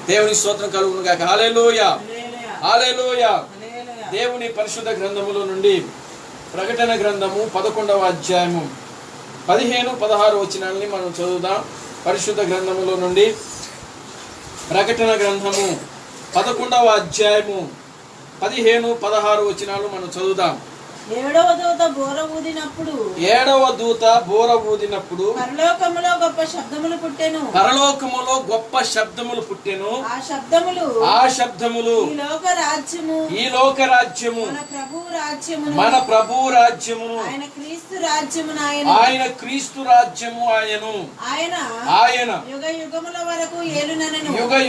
దేవుని స్తోత్రం కలుగును గాక. హల్లెలూయా, హల్లెలూయా. దేవుని పరిశుద్ధ గ్రంథములో నుండి ప్రకటన గ్రంథము 11వ అధ్యాయము 15-16 వచనాలని మనం చదువుదాం. పరిశుద్ధ గ్రంథములో నుండి ప్రకటన గ్రంథము 11వ అధ్యాయము 15-16 వచనాలు మనం చదువుదాం. ఏడవ దూత బోర ఊదినప్పుడు పరలోకములో గొప్ప శబ్దములు పుట్టెను. ఆ శబ్దములు ఈ లోక రాజ్యము మన ప్రభువు రాజ్యమును ఆయన క్రీస్తు రాజ్యము ఆయన యుగ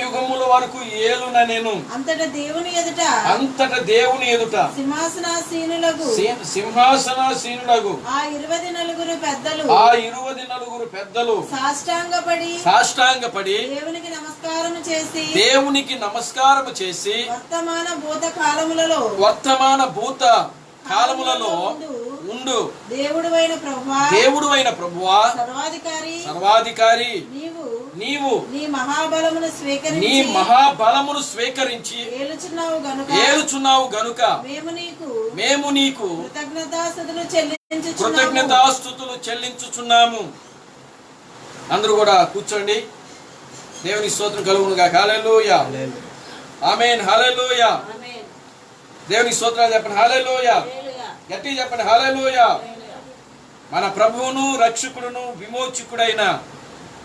యుగముల వరకు ఏలుననెను. అంతట దేవుని ఎదుట సింహాసనాసీనుడగు ఆ 24 పెద్దలు సాష్టాంగపడి దేవునికి నమస్కారము చేసి వర్తమాన భూత కాలములలో ఉండు దేవుడువైన ప్రభువా సర్వాధికారి నీవు నీ మహాబలమును స్వీకరించి ఏలుచున్నావు గనుక మేము నీకు కృతజ్ఞతాస్తుతులు చెల్లించుచున్నాము. అందరూ కూడా కూర్చోండి. దేవుని స్తోత్రం కలుగును గాక. హల్లెలూయా, ఆమేన్. హల్లెలూయా. దేవుని స్తోత్రాలు చెప్పండి. హల్లెలూయా. గట్టిగా చెప్పండి. హల్లెలూయా. మన ప్రభువును రక్షకుడును విమోచకుడైన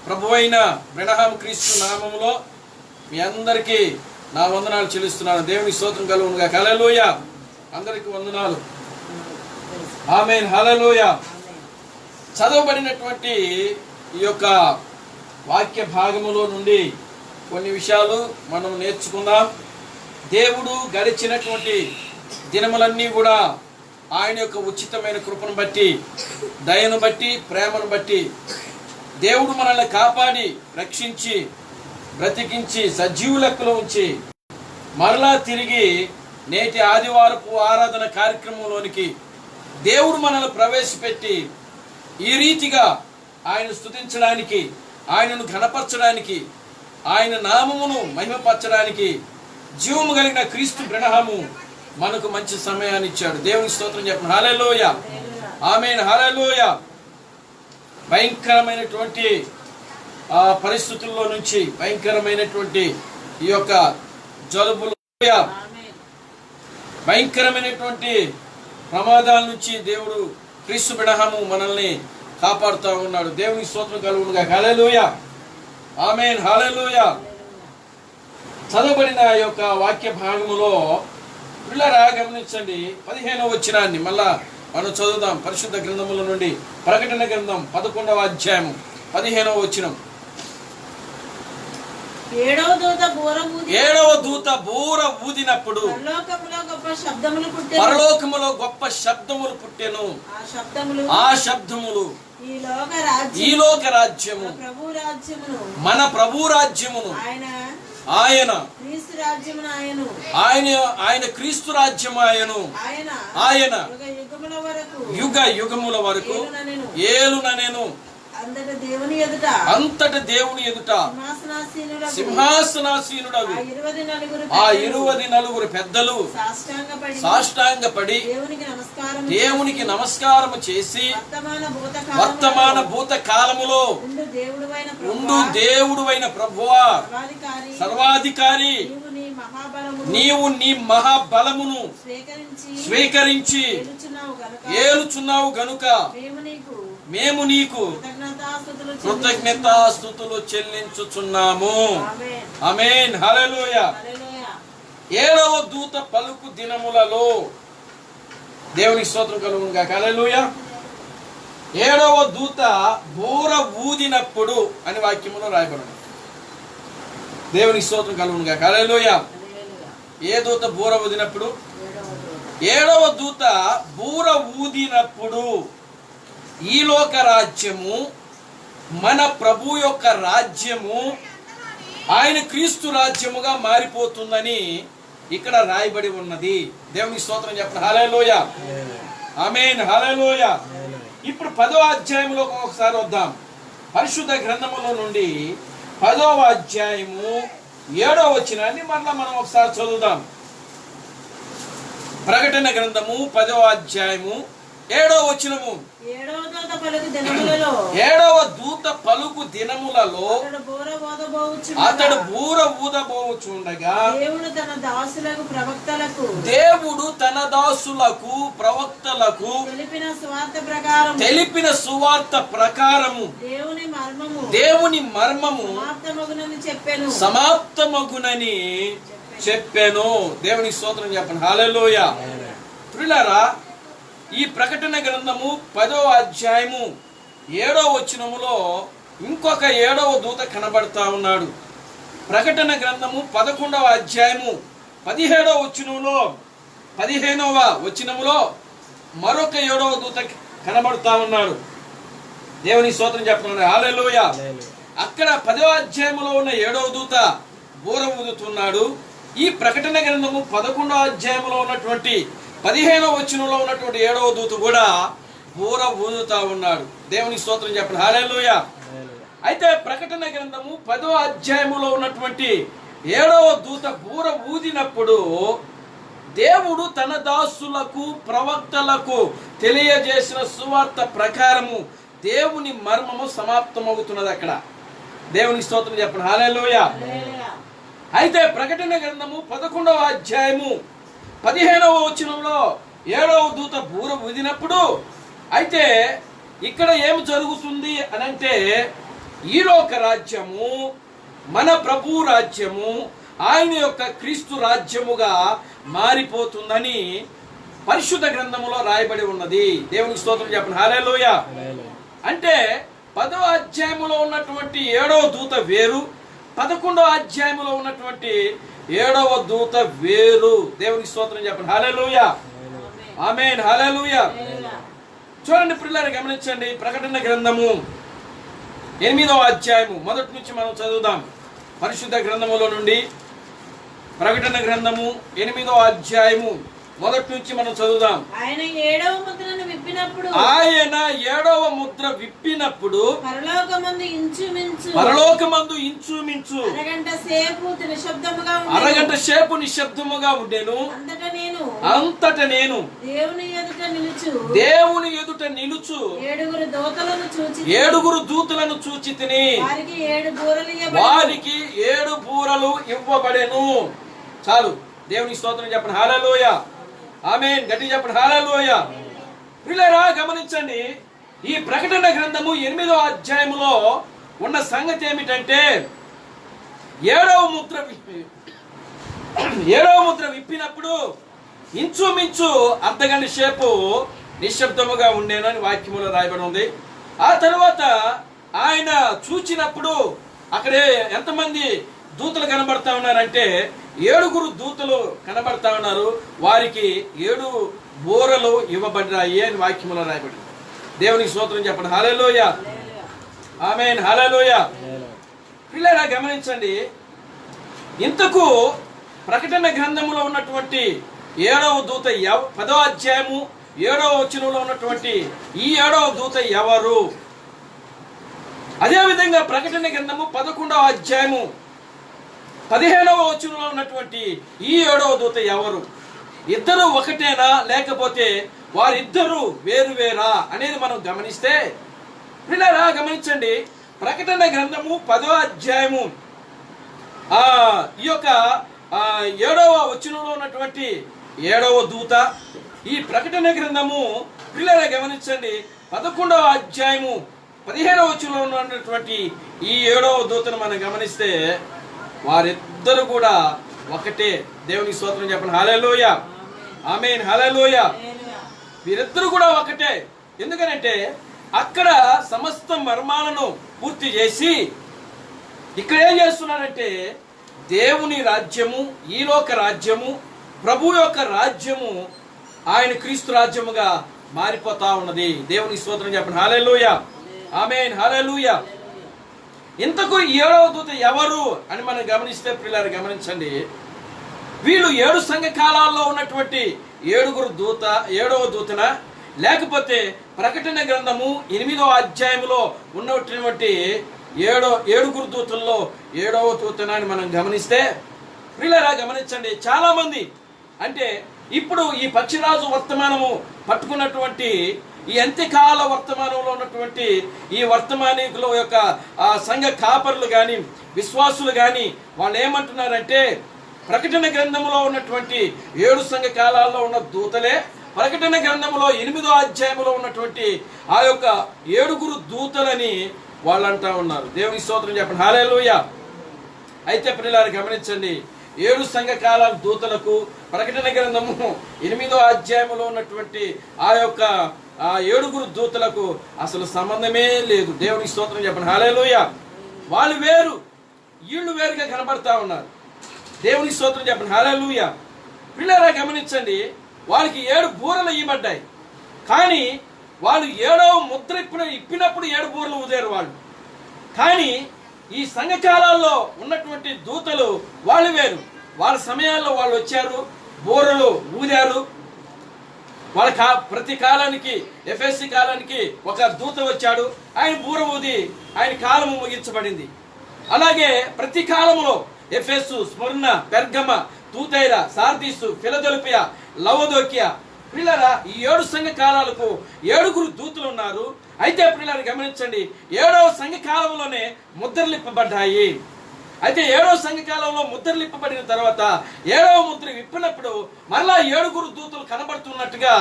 ప్రభువైన బ్రహ్మ క్రీస్తు నామములో మీ అందరికీ నా వందనాలు చెల్లిస్తున్నాను. దేవుని స్తోత్రం కలుగును గాక. హల్లెలూయా. అందరికీ వందనాలు. ఆమేన్. హల్లెలూయా. చదవబడినటువంటి ఈ యొక్క వాక్య భాగములో నుండి కొన్ని విషయాలు మనం నేర్చుకుందాం. దేవుడు గడిచినటువంటి దినములన్నీ కూడా ఆయన యొక్క ఉచితమైన కృపను బట్టి, దయను బట్టి, ప్రేమను బట్టి దేవుడు మనల్ని కాపాడి రక్షించి బ్రతికించి సజీవు లెక్కలో ఉంచి మరలా తిరిగి నేటి ఆదివారపు ఆరాధన కార్యక్రమంలోనికి దేవుడు మనల్ని ప్రవేశపెట్టి ఈ రీతిగా ఆయన స్తుతించడానికి, ఆయనను ఘనపరచడానికి, ఆయన నామమును మహిమపరచడానికి జీవము కలిగిన క్రీస్తు బ్రహ్మము మనకు మంచి సమయాన్ని ఇచ్చాడు. దేవుని స్తోత్రం చెప్పండి. హల్లెలూయా, ఆమేన్. హల్లెలూయా. భయంకరమైనటువంటి పరిస్థితుల్లో నుంచి, భయంకరమైనటువంటి ఈ యొక్క జలుబులు, భయంకరమైనటువంటి ప్రమాదాల నుంచి దేవుడు క్రీస్తు బ్రహ్మము మనల్ని కాపాడుతూ ఉన్నాడు. దేవుని స్తోత్రం కలుగునుగా. హల్లెలూయా, ఆమేన్. హల్లెలూయా. చదవబడిన యొక్క వాక్య భాగములో పిల్లరా గమనించండి. 15వ వచనాన్ని మళ్ళా మనం చదువుదాం. పరిశుద్ధ గ్రంథముల నుండి ప్రకటన గ్రంథం 11వ అధ్యాయము 15వ వచనం. ఏడవ దూత బూర ఊదినప్పుడు పరలోకములో గొప్ప శబ్దములు పుట్టెను. ఆ శబ్దములు ఈ లోక రాజ్యము మన ప్రభు రాజ్యమును ఆయన క్రీస్తు రాజ్యము ఆయన యుగ యుగముల వరకు ఏలుననెను. అంతట దేవుని ఎదుట సింహాసనాసీనుడగు ఆ 24 పెద్దలు సాష్టాంగపడి దేవునికి నమస్కారము చేసి వర్తమాన భూత కాలములో ఉండు దేవుడువైన ప్రభువా సర్వాధికారి నీవు నీ మహాబలమును స్వీకరించి ఏలుచున్నావు గనుక మేము నీకు కృతజ్ఞతాస్తుతులు చెల్లించుచున్నాము. ఆమేన్. హల్లెలూయా. ఏడవ దూత పలుకు దినములలో దేవుని స్తోత్రం కలుగును గాక. హల్లెలూయా. ఏడవ దూత బూర ఊదినప్పుడు అని వాక్యములో రాయబడింది. దేవుని స్తోత్రం కలుగును గాక. హల్లెలూయా. ఏ దూత బూర ఊదినప్పుడు? ఏడవ దూత బూర ఊదినప్పుడు ఈ లోక రాజ్యము మన ప్రభు యొక్క రాజ్యము ఆయన క్రీస్తు రాజ్యముగా మారిపోతుందని ఇక్కడ రాయబడి ఉన్నది. దేవుని స్తోత్రం చెప్పండి. హల్లెలూయా, ఆమేన్. హల్లెలూయా. ఇప్పుడు 10వ అధ్యాయంలోకి ఒకసారి వద్దాం. పరిశుద్ధ గ్రంథములో నుండి 10వ అధ్యాయము 7వ వచనాన్ని మరలా మనం ఒకసారి చదువుదాం. ప్రకటన గ్రంథము 10వ అధ్యాయము 7వ వచనము. 7వ దూత పలుకు దినములలో అతడు బూర ఊదబోచుండగా దేవుడు తన దాసులకు ప్రవక్తలకు తెలిపిన సువార్త ప్రకారము దేవుని మర్మము సమాప్తమగునని చెప్పాను. దేవుని స్తోత్రం చెప్పండి. హల్లెలూయా. ప్రియులారా, ఈ ప్రకటన గ్రంథము 10వ అధ్యాయము 7వ వచనములో ఇంకొక 7వ దూత కనబడతా ఉన్నాడు. ప్రకటన గ్రంథము 11వ అధ్యాయము 17వ వచనములో 15వ వచనములో మరొక 7వ దూత కనబడతా ఉన్నాడు. దేవుని స్తోత్రం చెప్తున్నాడు. హల్లెలూయా. అక్కడ 10వ అధ్యాయములో ఉన్న 7వ దూత బూర ఊదుతున్నాడు. ఈ ప్రకటన గ్రంథము 11వ అధ్యాయంలో ఉన్నటువంటి 15వ వచనంలో ఉన్నటువంటి 7వ దూత కూడా బూర ఊదుతా ఉన్నాడు. దేవుని స్తోత్రం చెప్పండి. హల్లెలూయా. అయితే ప్రకటన గ్రంథము 10వ అధ్యాయములో ఉన్నటువంటి 7వ దూత బూర ఊదినప్పుడు దేవుడు తన దాసులకు ప్రవక్తలకు తెలియజేసిన సువార్త ప్రకారము దేవుని మర్మము సమాప్తమవుతున్నది అక్కడ. దేవుని స్తోత్రం చెప్పండి. హల్లెలూయా. అయితే ప్రకటన గ్రంథము 11వ అధ్యాయము 15వ వచనంలో 7వ దూత బూర ఊదినప్పుడు అయితే ఇక్కడ ఏమి జరుగుతుంది అనంటే ఈ లోక రాజ్యము మన ప్రభు రాజ్యము ఆయన యొక్క క్రీస్తు రాజ్యముగా మారిపోతుందని పరిశుద్ధ గ్రంథములో రాయబడి ఉన్నది. దేవునికి స్తోత్రం చెప్పండి. హల్లెలూయా. అంటే 10వ అధ్యాయములో ఉన్నటువంటి 7వ దూత వేరు, 11వ అధ్యాయములో ఉన్నటువంటి 7వ దూత వేరు. దేవునికి స్తోత్రం చెప్పండి. హల్లెలూయా. ఆమేన్. హల్లెలూయా. చూడండి ప్రియులారా, గమనించండి. ప్రకటన గ్రంథము 8వ అధ్యాయము మొదటి నుంచి మనం చదువుదాం. పరిశుద్ధ గ్రంథములో నుండి ప్రకటన గ్రంథము 8వ అధ్యాయము మొదటి నుంచి మనం చదువుదాం. ఆయన 7వ ముద్రను విప్పినప్పుడు పరలోకమందు ఇంచుమించు అరగంట సేపు నిశ్శబ్దముగా ఉండెను. అంతట నేను దేవుని ఎదుట నిలుచు 7 దూతలను చూచి తిని వారికి 7 బూరలు ఇవ్వబడెను. చాలు. దేవుని స్తోత్రం చెప్పండి. హల్లెలూయా. ఆమేన్. గట్టి చెప్పండి. హల్లెలూయా. ప్రియులారా, గమనించండి. ఈ ప్రకటన గ్రంథము 8వ అధ్యాయములో ఉన్న సంగతి ఏమిటంటే 7వ ముద్ర విప్పినప్పుడు ఇంచుమించు అర్ధగంట సేపు నిశ్శబ్దముగా ఉండేను అని వాక్యములో రాయబడి ఉంది. ఆ తర్వాత ఆయన చూచినప్పుడు అక్కడే ఎంతమంది దూతలు కనబడతా ఉన్నారంటే 7 దూతలు కనబడతా ఉన్నారు. వారికి 7 బూరలు ఇవ్వబడ్డాయి అని వాక్యములో రాయబడింది. దేవునికి స్తోత్రం చెప్పండి. హల్లెలూయా. ఆమేన్. హల్లెలూయా. పిల్లరా, గమనించండి. ఇంతకు ప్రకటన గ్రంథములో ఉన్నటువంటి 7వ దూత 10వ అధ్యాయము 7వ వచనంలో ఉన్నటువంటి ఈ 7వ దూత ఎవరు? అదేవిధంగా ప్రకటన గ్రంథము 11వ అధ్యాయము 15వ వచనంలో ఉన్నటువంటి ఈ 7వ దూత ఎవరు? ఇద్దరు ఒకటేనా, లేకపోతే వారిద్దరు వేరువేరా అనేది మనం గమనిస్తే, పిల్లరా గమనించండి. ప్రకటన గ్రంథము 10వ అధ్యాయము ఈ యొక్క 7వ వచనంలో ఉన్నటువంటి 7వ దూత, ఈ ప్రకటన గ్రంథము పిల్లరా గమనించండి 11వ అధ్యాయము 15వ వచనంలో ఉన్నటువంటి ఈ 7వ దూతను మనం గమనిస్తే వారిద్దరు కూడా ఒకటే. దేవునికి స్తోత్రం చెప్పండి. హల్లెలూయా. ఆమేన్. హల్లెలూయా. వీరిద్దరు కూడా ఒకటే. ఎందుకనంటే అక్కడ సమస్త మర్మాలను పూర్తి చేసి ఇక్కడ ఏం చేస్తున్నారంటే దేవుని రాజ్యము, ఈ లోక రాజ్యము, ప్రభు యొక్క రాజ్యము ఆయన క్రీస్తు రాజ్యముగా మారిపోతా ఉన్నది. దేవుని స్తోత్రం చెప్పండి. హల్లెలూయా. ఆమేన్. హల్లెలూయా. ఇంతకు 7వ దూత ఎవరు అని మనం గమనిస్తే ప్రియులారా గమనించండి. వీళ్ళు 7 సంఘ కాలాల్లో ఉన్నటువంటి 7వ దూతన, లేకపోతే ప్రకటన గ్రంథము 8వ అధ్యాయంలో ఉన్నటువంటి ఏడుగురు దూతల్లో 7వ దూతనాన్ని మనం గమనిస్తే ప్రియులారా గమనించండి, చాలా మంది అంటే ఇప్పుడు ఈ పక్షిరాజు వర్తమానము పట్టుకున్నటువంటి ఈ అంత్యకాల వర్తమానంలో ఉన్నటువంటి ఈ వర్తమానికుల యొక్క సంఘ కాపరులు కానీ విశ్వాసులు కానీ వాళ్ళు ఏమంటున్నారంటే ప్రకటన గ్రంథంలో ఉన్నటువంటి 7 సంఘ కాలాల్లో ఉన్న దూతలే ప్రకటన గ్రంథంలో 8వ అధ్యాయంలో ఉన్నటువంటి ఆ యొక్క 7 దూతలని వాళ్ళు అంటా ఉన్నారు. దేవుని స్తోత్రం చెప్పండి, హల్లెలూయా. అయితే ప్రియులారా గమనించండి, 7 సంఘ కాలాల దూతలకు ప్రకటన గ్రంథము 8వ అధ్యాయంలో ఉన్నటువంటి ఆ యొక్క 7 దూతలకు అసలు సంబంధమే లేదు. దేవుని స్తోత్రం చెప్పండి, హల్లెలూయా. వాళ్ళు వేరు, వీళ్ళు వేరుగా కనబడతా ఉన్నారు. దేవుని స్తోత్రం చెప్పండి, హల్లెలూయా. పిల్లరా గమనించండి, వాళ్ళకి 7 బూరలు ఇవ్వబడ్డాయి, కానీ వాళ్ళు 7వ ముద్ర ఇప్పినప్పుడు 7 బూరలు ఊదారు వాళ్ళు. కానీ ఈ సంఘకాలాల్లో ఉన్నటువంటి దూతలు వాళ్ళు వేరు. వాళ్ళ సమయాల్లో వాళ్ళు వచ్చారు, బూరలు ఊదారు. వాళ్ళ ప్రతి కాలానికి ఎఫ్ఎస్సి కాలానికి ఒక దూత వచ్చాడు, ఆయన బూర ఊది ఆయన కాలము ముగించబడింది. అలాగే ప్రతి కాలంలో ఎఫెసు, స్మరణ, పెర్గమ, తూతైర, సార్దీసు, ఫిలదెల్ఫియా, లవదోకియా, పిల్లరా ఈ 7 సంఘ కాలాలకు 7 దూతలు ఉన్నారు. అయితే పిల్లలు గమనించండి, 7వ సంఘ కాలంలోనే ముద్రలు ఇప్పబడ్డాయి. అయితే 7వ సంఘ కాలంలో ముద్రలు ఇప్పబడిన తర్వాత 7వ ముద్ర విప్పినప్పుడు మరలా 7 దూతలు కనబడుతున్నట్టుగా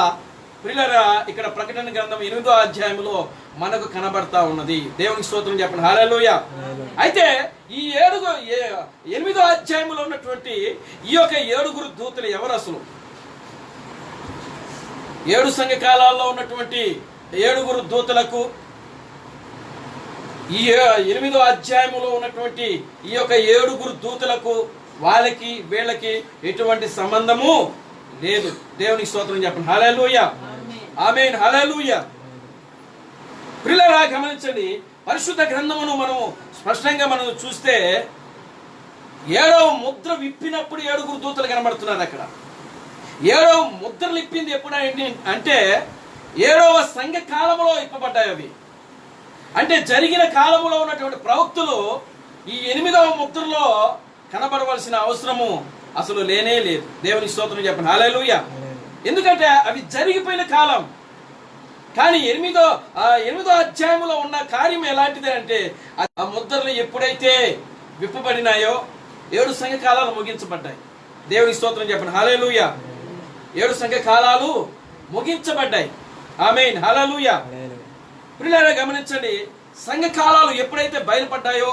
ప్రియులారా ఇక్కడ ప్రకటన గ్రంథం 8వ అధ్యాయంలో మనకు కనబడతా ఉన్నది. దేవునికి స్తోత్రం చెప్పండి, హల్లెలూయా. అయితే ఈ 8వ అధ్యాయంలో ఉన్నటువంటి ఈ యొక్క 7 దూతలు ఎవరు? అసలు 7 సంఘ కాలాల్లో ఉన్నటువంటి 7 దూతలకు ఈ 8వ అధ్యాయంలో ఉన్నటువంటి ఈ యొక్క 7 దూతలకు వాళ్ళకి వీళ్ళకి ఎటువంటి సంబంధము లేదు. దేవునికి స్తోత్రం చెప్పండి, హల్లెలూయా, ఆమేన్, హల్లెలూయా. ప్రియులారా గమనించండి, పరిశుద్ధ గ్రంథమును మనము స్పష్టంగా మనం చూస్తే 7వ ముద్ర విప్పినప్పుడు 7 దూతలు కనబడుతున్నారు. అక్కడ 7వ ముద్రలు ఇప్పింది ఎప్పుడు అంటే 7వ సంఘ కాలంలో ఇప్పబడ్డాయి. అవి అంటే జరిగిన కాలంలో ఉన్నటువంటి ప్రవక్తులు ఈ 8వ ముద్రలో కనబడవలసిన అవసరము అసలు లేనే లేదు. దేవుని స్తోత్రం చెప్పండి, హల్లెలూయా. ఎందుకంటే అవి జరిగిపోయిన కాలం. కానీ 8వ అధ్యాయంలో ఉన్న కార్యం ఎలాంటిది అంటే ఆ ముద్రలు ఎప్పుడైతే విప్పబడినాయో 7 సంఘ కాలాలు ముగించబడ్డాయి. దేవుని స్తోత్రం చెప్పండి, హల్లెలూయా. 7 సంఘ కాలాలు ముగించబడ్డాయి, ఆమేన్, హల్లెలూయా. ప్రియులారా గమనించండి, సంఘ కాలాలు ఎప్పుడైతే బయలుపడ్డాయో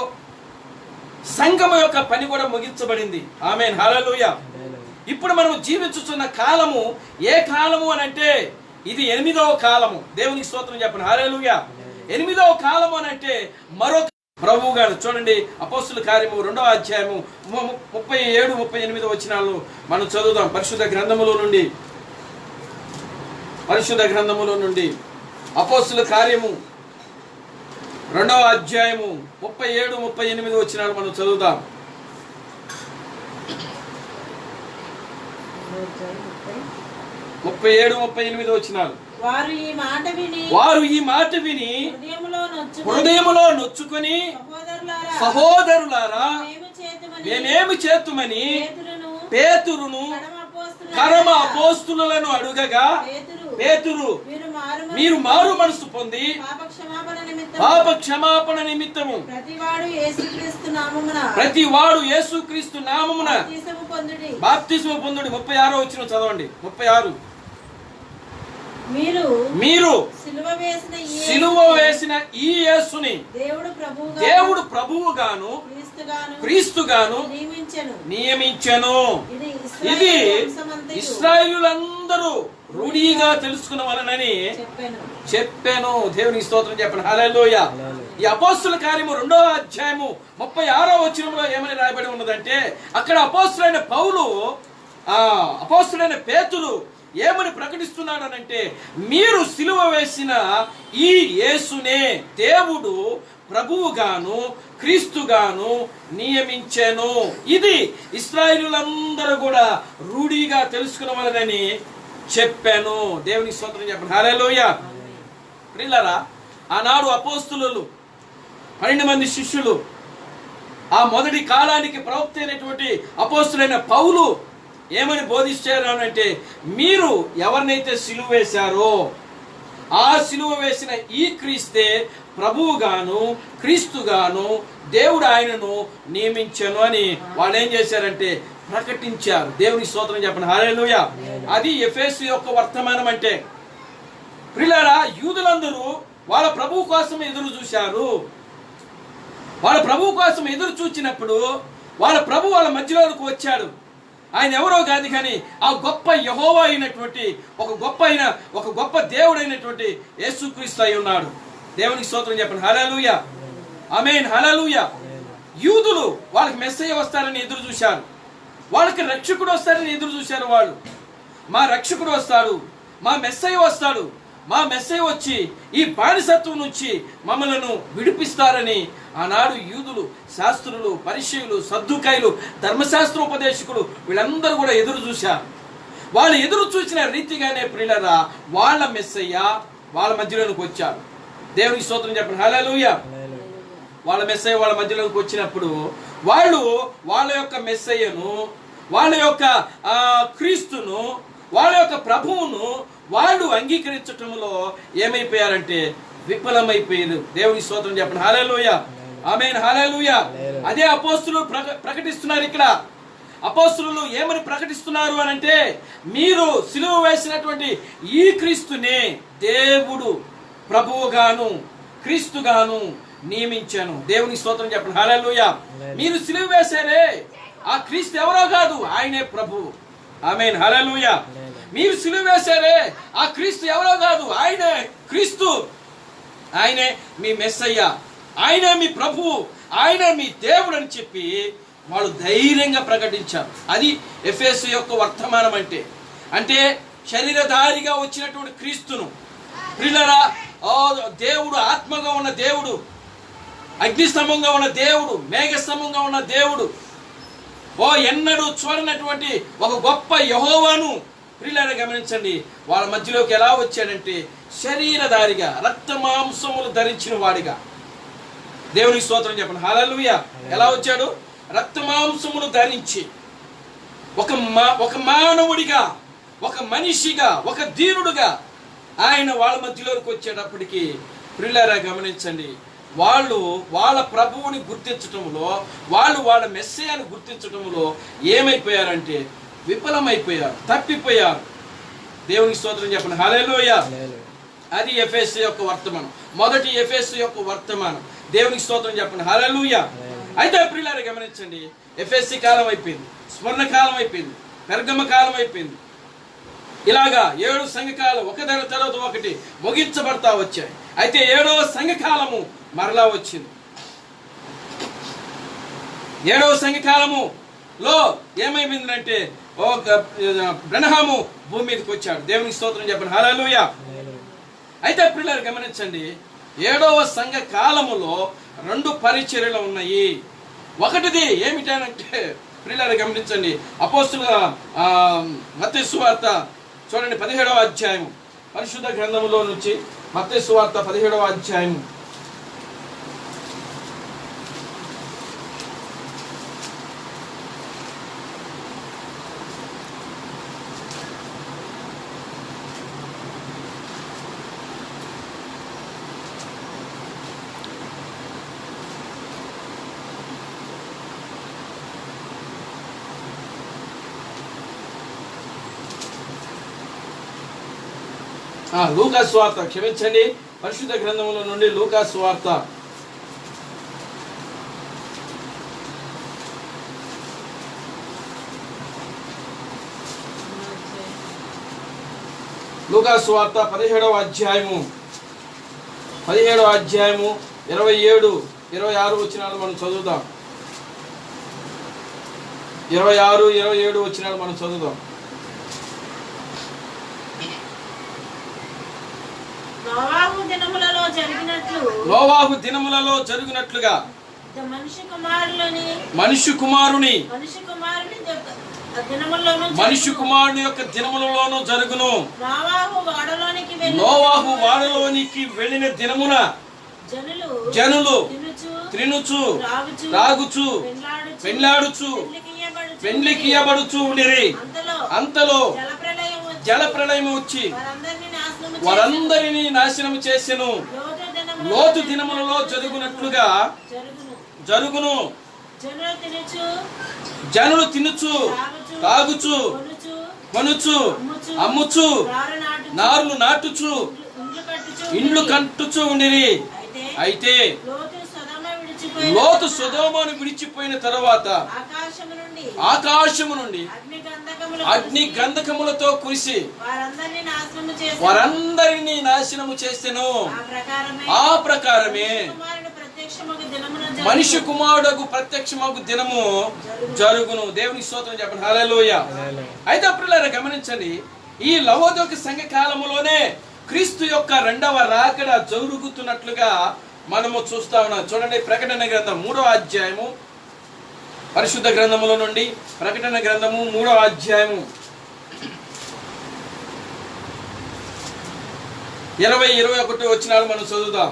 సంఘం యొక్క పని కూడా ముగించబడింది, ఆమేన్, హల్లెలూయా. ఇప్పుడు మనం జీవించుతున్న కాలము ఏ కాలము అని అంటే ఇది 8వ కాలము. దేవునికి స్తోత్రం చెప్పండి, హల్లెలూయా. 8వ కాలము అని అంటే మరొక ప్రభువు గారు చూడండి, అపోస్తుల కార్యము 2వ అధ్యాయము 37, 38 వచనాలు మనం చదువుదాం. పరిశుద్ధ గ్రంథములో నుండి అపోస్తుల కార్యము 2వ అధ్యాయము 37, 38 వచనాలు మనం చదువుదాం. 37, 38 వచనాలు. వారు ఈ మాట విని హృదయములో నొచ్చుకొని సహోదరులారా మేమేమి చేతుమని పేతురును కరమ అపోస్తులను అడుగగా పేతురు మీరు మారు మనసు పొంది పాప క్షమాపణ నిమిత్తము ప్రతివాడు యేసుక్రీస్తు నామమున బాప్తిస్మ పొందుడి. 36 వచనం చదవండి. 36 మీరు సిలువ వేసిన ఈ యేసుని దేవుడు ప్రభువుగాను క్రీస్తుగాను నియమించెను. ఇది ఇశ్రాయేలులందరూ రూఢిగా తెలుసుకునవలెనని చెప్పాను. దేవునికి స్తోత్రం చెప్పండి, హల్లెలూయా. ఈ అపోస్తుల కార్యము 2వ అధ్యాయము 36వ వచనంలో ఏమని రాయబడి ఉన్నదంటే అక్కడ అపోస్తులైన పౌలు అపోస్తులైన పేతురు ఏమని ప్రకటిస్తున్నాడనంటే మీరు సిలువ వేసిన ఈ యేసునే దేవుడు ప్రభువుగాను క్రీస్తుగాను నియమించెను. ఇది ఇశ్రాయేలులందరూ కూడా రూఢిగా తెలుసుకునవలెనని చెప్పాను. దేవునికి స్తోత్రం చెప్పండి, హల్లెలూయా. ప్రియులారా, ఆనాడు అపోస్తులు 12 మంది శిష్యులు, ఆ మొదటి కాలానికి ప్రవక్త అయినటువంటి అపోస్తులైన పౌలు ఏమని బోధించారు అంటే, మీరు ఎవరినైతే సిలువ వేశారో ఆ సిలువ వేసిన ఈ క్రీస్తే ప్రభువుగాను క్రీస్తుగాను దేవుడు ఆయనను నియమించను అని వాళ్ళు ఏం చేశారంటే ప్రకటించారు. దేవుని స్తోత్రం చెప్పండి, హల్లెలూయా. అది ఎఫెసు యొక్క వర్తమానం అంటే. ప్రియులారా, యూదులందరూ వాళ్ళ ప్రభువు కోసం ఎదురు చూశారు. వాళ్ళ ప్రభువు కోసం ఎదురు చూచినప్పుడు వాళ్ళ ప్రభు వాళ్ళ మధ్యలోకి వచ్చాడు. ఆయన ఎవరో కాదు కానీ ఆ గొప్ప యెహోవా అయినటువంటి ఒక గొప్ప దేవుడు అయినటువంటి యేసుక్రీస్తు అయి ఉన్నాడు. దేవునికి స్తోత్రం చెప్పండి, హల్లెలూయా, ఆమేన్, హల్లెలూయా. యూదులు వాళ్ళకి మెస్సయ్య వస్తారని ఎదురు చూశారు, వాళ్ళకి రక్షకుడు వస్తారని ఎదురు చూశారు. వాళ్ళు మా రక్షకుడు వస్తాడు, మా మెస్సయ్య వస్తాడు, మా మెస్సయ్య వచ్చి ఈ బానిసత్వం నుంచి మమ్మలను విడిపిస్తారని ఆనాడు యూదులు, శాస్త్రులు, పరిసయ్యులు, సద్దుకాయులు, ధర్మశాస్త్రోపదేశకులు వీళ్ళందరూ కూడా ఎదురు చూశారు. వాళ్ళు ఎదురు చూసిన రీతిగానే ప్రియులారా వాళ్ళ మెస్సయ్య వాళ్ళ మధ్యలోనికి వచ్చారు. దేవునికి స్తోత్రం చెప్పండి, హల్లెలూయా. వాళ్ళ మెస్సయ్య వాళ్ళ మధ్యలోకి వచ్చినప్పుడు వాళ్ళు వాళ్ళ యొక్క మెస్సయ్యను, వాళ్ళ యొక్క క్రీస్తును, వాళ్ళ యొక్క ప్రభువును వాళ్ళు అంగీకరించటంలో ఏమైపోయారంటే విఫలమైపోయారు. దేవుని స్తోత్రం చెప్పండి, హల్లెలూయా, ఆమేన్, హల్లెలూయా. అదే అపోస్తులు ప్రకటిస్తున్నారు. ఇక్కడ అపోస్తులు ఏమని ప్రకటిస్తున్నారు అని అంటే, మీరు సిలువ వేసినటువంటి ఈ క్రీస్తునే దేవుడు ప్రభువుగాను క్రీస్తుగాను నియమించాను. దేవుని స్తోత్రం చెప్పండి, హల్లెలూయా. మీరు సిలువ వేశారే ఆ క్రీస్తు ఎవరో కాదు, ఆయనే ప్రభువు. ఆమేన్, హల్లెలూయా. మీరు సిలువ వేశారే ఆ క్రీస్తు ఎవరో కాదు, ఆయనే క్రీస్తు, ఆయనే మీ మెస్సయ్య, ఆయనే మీ ప్రభువు, ఆయనే మీ దేవుడు అని చెప్పి వాళ్ళు ధైర్యంగా ప్రకటించారు. అది ఎఫెసు యొక్క వర్తమానం అంటే. అంటే శరీరధారిగా వచ్చినటువంటి క్రీస్తును ప్రియులారా, దేవుడు ఆత్మగా ఉన్న దేవుడు, అగ్నిస్తంభంగా ఉన్న దేవుడు, మేఘస్తంభంగా ఉన్న దేవుడు, ఎన్నడూ చూడనటువంటి ఒక గొప్ప యెహోవాను ప్రియులారా గమనించండి, వాళ్ళ మధ్యలోకి ఎలా వచ్చాడంటే శరీరధారిగా, రక్త మాంసములు ధరించిన వాడిగా. దేవునికి స్తోత్రం చెప్పండి, హల్లెలూయా. ఎలా వచ్చాడు? రక్త మాంసములు ధరించి ఒక మానవుడిగా, ఒక మనిషిగా, ఒక దీనుడుగా ఆయన వాళ్ళ మధ్యలోకి వచ్చేటప్పటికి ప్రియులారా గమనించండి, వాళ్ళు వాళ్ళ ప్రభువుని గుర్తించటంలో, వాళ్ళు వాళ్ళ మెస్సయ్యను గుర్తించటంలో ఏమైపోయారంటే విఫలమైపోయారు, తప్పిపోయారు. దేవునికి స్తోత్రం చెప్పండి, హల్లెలూయా. అది ఎఫెసు యొక్క వర్తమానం, మొదటి ఎఫెసు యొక్క వర్తమానం. దేవునికి స్తోత్రం చెప్పండి, హల్లెలూయా. అయితే ప్రియులారా గమనించండి, ఎఫెసు కాలం అయిపోయింది, స్వర్ణ కాలం అయిపోయింది, పెర్గమ కాలం అయిపోయింది. ఇలాగా 7 సంఘకాలం ఒకదాని తర్వాత ఒకటి ముగించబడతా వచ్చాయి. అయితే 7వ సంఘకాలము మరలా వచ్చింది. 7వ సంఘకాలములో ఏమైపోయిందంటే బ్రహ్మము భూమి మీదకి వచ్చాడు. దేవునికి స్తోత్రం చెప్పండి, హల్లెలూయా. అయితే ప్రియులారా గమనించండి, 7వ సంఘ కాలములో 2 పరిచర్యలు ఉన్నాయి. ఒకటిది ఏమిటంటే ప్రియులారా గమనించండి, అపోస్తుల మత్తయి సువార్త చూడండి 17వ అధ్యాయం, పరిశుద్ధ గ్రంథములో నుంచి మత్తయి సువార్త 17వ అధ్యాయం. లూకా సువార్త, క్షమించండి, పరిశుద్ధ గ్రంథముల నుండి లూకా సువార్త లూకా సువార్త 17వ అధ్యాయము 27, 26 వచనాలు మనం చదువుదాం. 26, 27 వచనాలు మనం చదువుదాం. నోవాహు దినములలో జరిగినట్లుగా మనిషి కుమారుని యొక్క దినములలోనూ జరుగును. నోవాహు వాడలోనికి వెళ్ళిన దినమున జనులు తినుచు త్రాగుచు, త్రాగుచు పెండ్లాడుచు, పెండ్లాడుచు పెండ్లికియ్యబడుచు పెండ్లికియబడుచు ఉండిరి. అంతలో జలప్రళయం వచ్చి జలప్రళయం వచ్చి వారందరినీ నాశనము చేసెను. లోతు దినములలో జరుగునట్లుగా జరుగును. జనులు తినుచు తాగుచు కొనుచు అమ్ముచు నారులు నాటుచు ఇండ్లు కట్టుచు ఉండిరి. అయితే లోతు సొదొమను విడిచిపోయిన తరువాత ఆకాశము నుండి అగ్ని గంధకములతో కురిసి వారందరినీ నాశనము చేసెను. ఆ ప్రకారమే మనిషి కుమారుడు ప్రత్యక్షమగు దినము జరుగును. దేవుని స్తోత్రం చెప్పండి. హల్లెలూయా. అయితే ప్రియులారా గమనించండి, ఈ లవోదోక సంఘ కాలములోనే క్రీస్తు యొక్క రెండవ రాకడ జరుగుతున్నట్లుగా మనము చూస్తా ఉన్నాం. చూడండి, ప్రకటన గ్రంథం 3వ అధ్యాయము, పరిశుద్ధ గ్రంథములో నుండి ప్రకటన గ్రంథము 3వ అధ్యాయము 20-21 వచనాలు మనం చదువుదాం.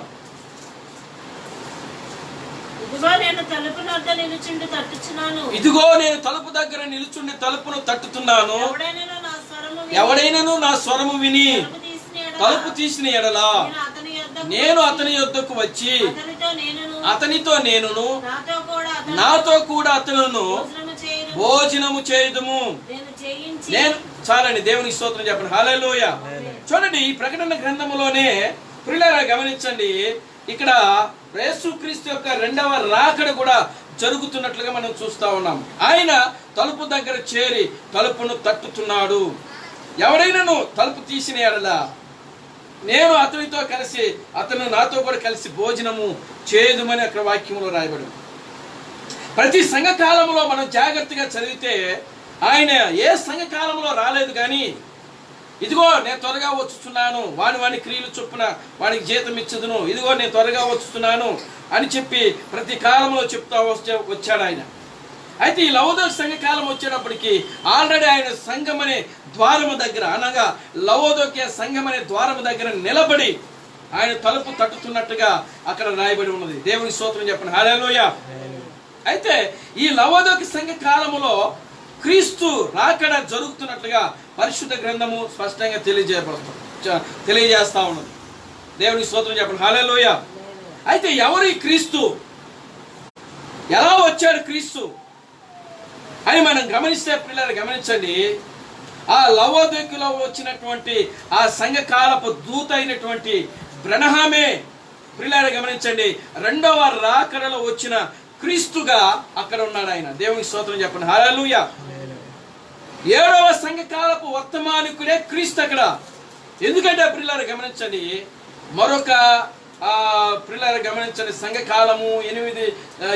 ఇదిగో నేను తలుపు వద్ద నిలుచుండి తట్టుచున్నాను. ఇదిగో నేను తలుపు దగ్గర నిలుచుండి తలుపును తట్టుతున్నాను. ఎవడైనను నా స్వరము విని తలుపు తీసిన ఎడలా నేను అతని యొద్దకు వచ్చి అతనితో నేనును నాతో కూడా అతనును భోజనము చేయుదుము. నేను చాలండి. దేవుని స్తోత్రం చెప్పండి. హల్లెలూయా. చూడండి, ఈ ప్రకటన గ్రంథములోనే ప్రియులారా గమనించండి, ఇక్కడ యేసుక్రీస్తు యొక్క రెండవ రాకడ కూడా జరుగుతున్నట్లుగా మనం చూస్తా ఉన్నాం. ఆయన తలుపు దగ్గర చేరి తలుపును తట్టుతున్నాడు. ఎవడైనాను తలుపు తీసిన ఎడలా నేను అతనితో కలిసి అతను నాతో కూడా కలిసి భోజనము చేయుదుమని అక్కడ వాక్యంలో రాయబడి. ప్రతి సంఘకాలంలో మనం జాగ్రత్తగా చదివితే ఆయన ఏ సంఘకాలంలో రాలేదు, కానీ ఇదిగో నేను త్వరగా వచ్చుతున్నాను, వాని క్రియలు చొప్పున వానికి జీతం ఇచ్చదును, ఇదిగో నేను త్వరగా వచ్చుతున్నాను అని చెప్పి ప్రతి కాలంలో చెప్తా వచ్చాడు ఆయన. అయితే ఈ లవోదోక సంఘకాలం వచ్చేటప్పటికి ఆల్రెడీ ఆయన సంఘం అనే ద్వారము దగ్గర, అనగా లవోదోక సంఘం అనే ద్వారము దగ్గర నిలబడి ఆయన తలుపు తట్టుతున్నట్టుగా అక్కడ రాయబడి ఉన్నది. దేవుని స్తోత్రం చెప్పండి. హల్లెలూయా. అయితే ఈ లవోదోక సంఘ కాలములో క్రీస్తు రాకడ జరుగుతున్నట్లుగా పరిశుద్ధ గ్రంథము స్పష్టంగా తెలియజేస్తా ఉన్నది. దేవుని స్తోత్రం చెప్పండి. హల్లెలూయా. అయితే ఎవరు ఈ క్రీస్తు, ఎలా వచ్చాడు క్రీస్తు అని మనం గమనిస్తే పిల్లలు గమనించండి, ఆ లవోదోకులో వచ్చినటువంటి ఆ సంఘకాలపు దూత అయినటువంటి బ్రనహామే పిల్లలు గమనించండి, రెండవ రాకడలో వచ్చిన క్రీస్తుగా అక్కడ ఉన్నాడు ఆయన. దేవునికి స్తోత్రం చెప్పండి. హల్లెలూయా. 7వ సంఘకాలపు వర్తమానికుడే క్రీస్తు అక్కడ. ఎందుకంటే పిల్లలు గమనించండి, మరొక పిల్లలు గమనించండి, సంఘకాలము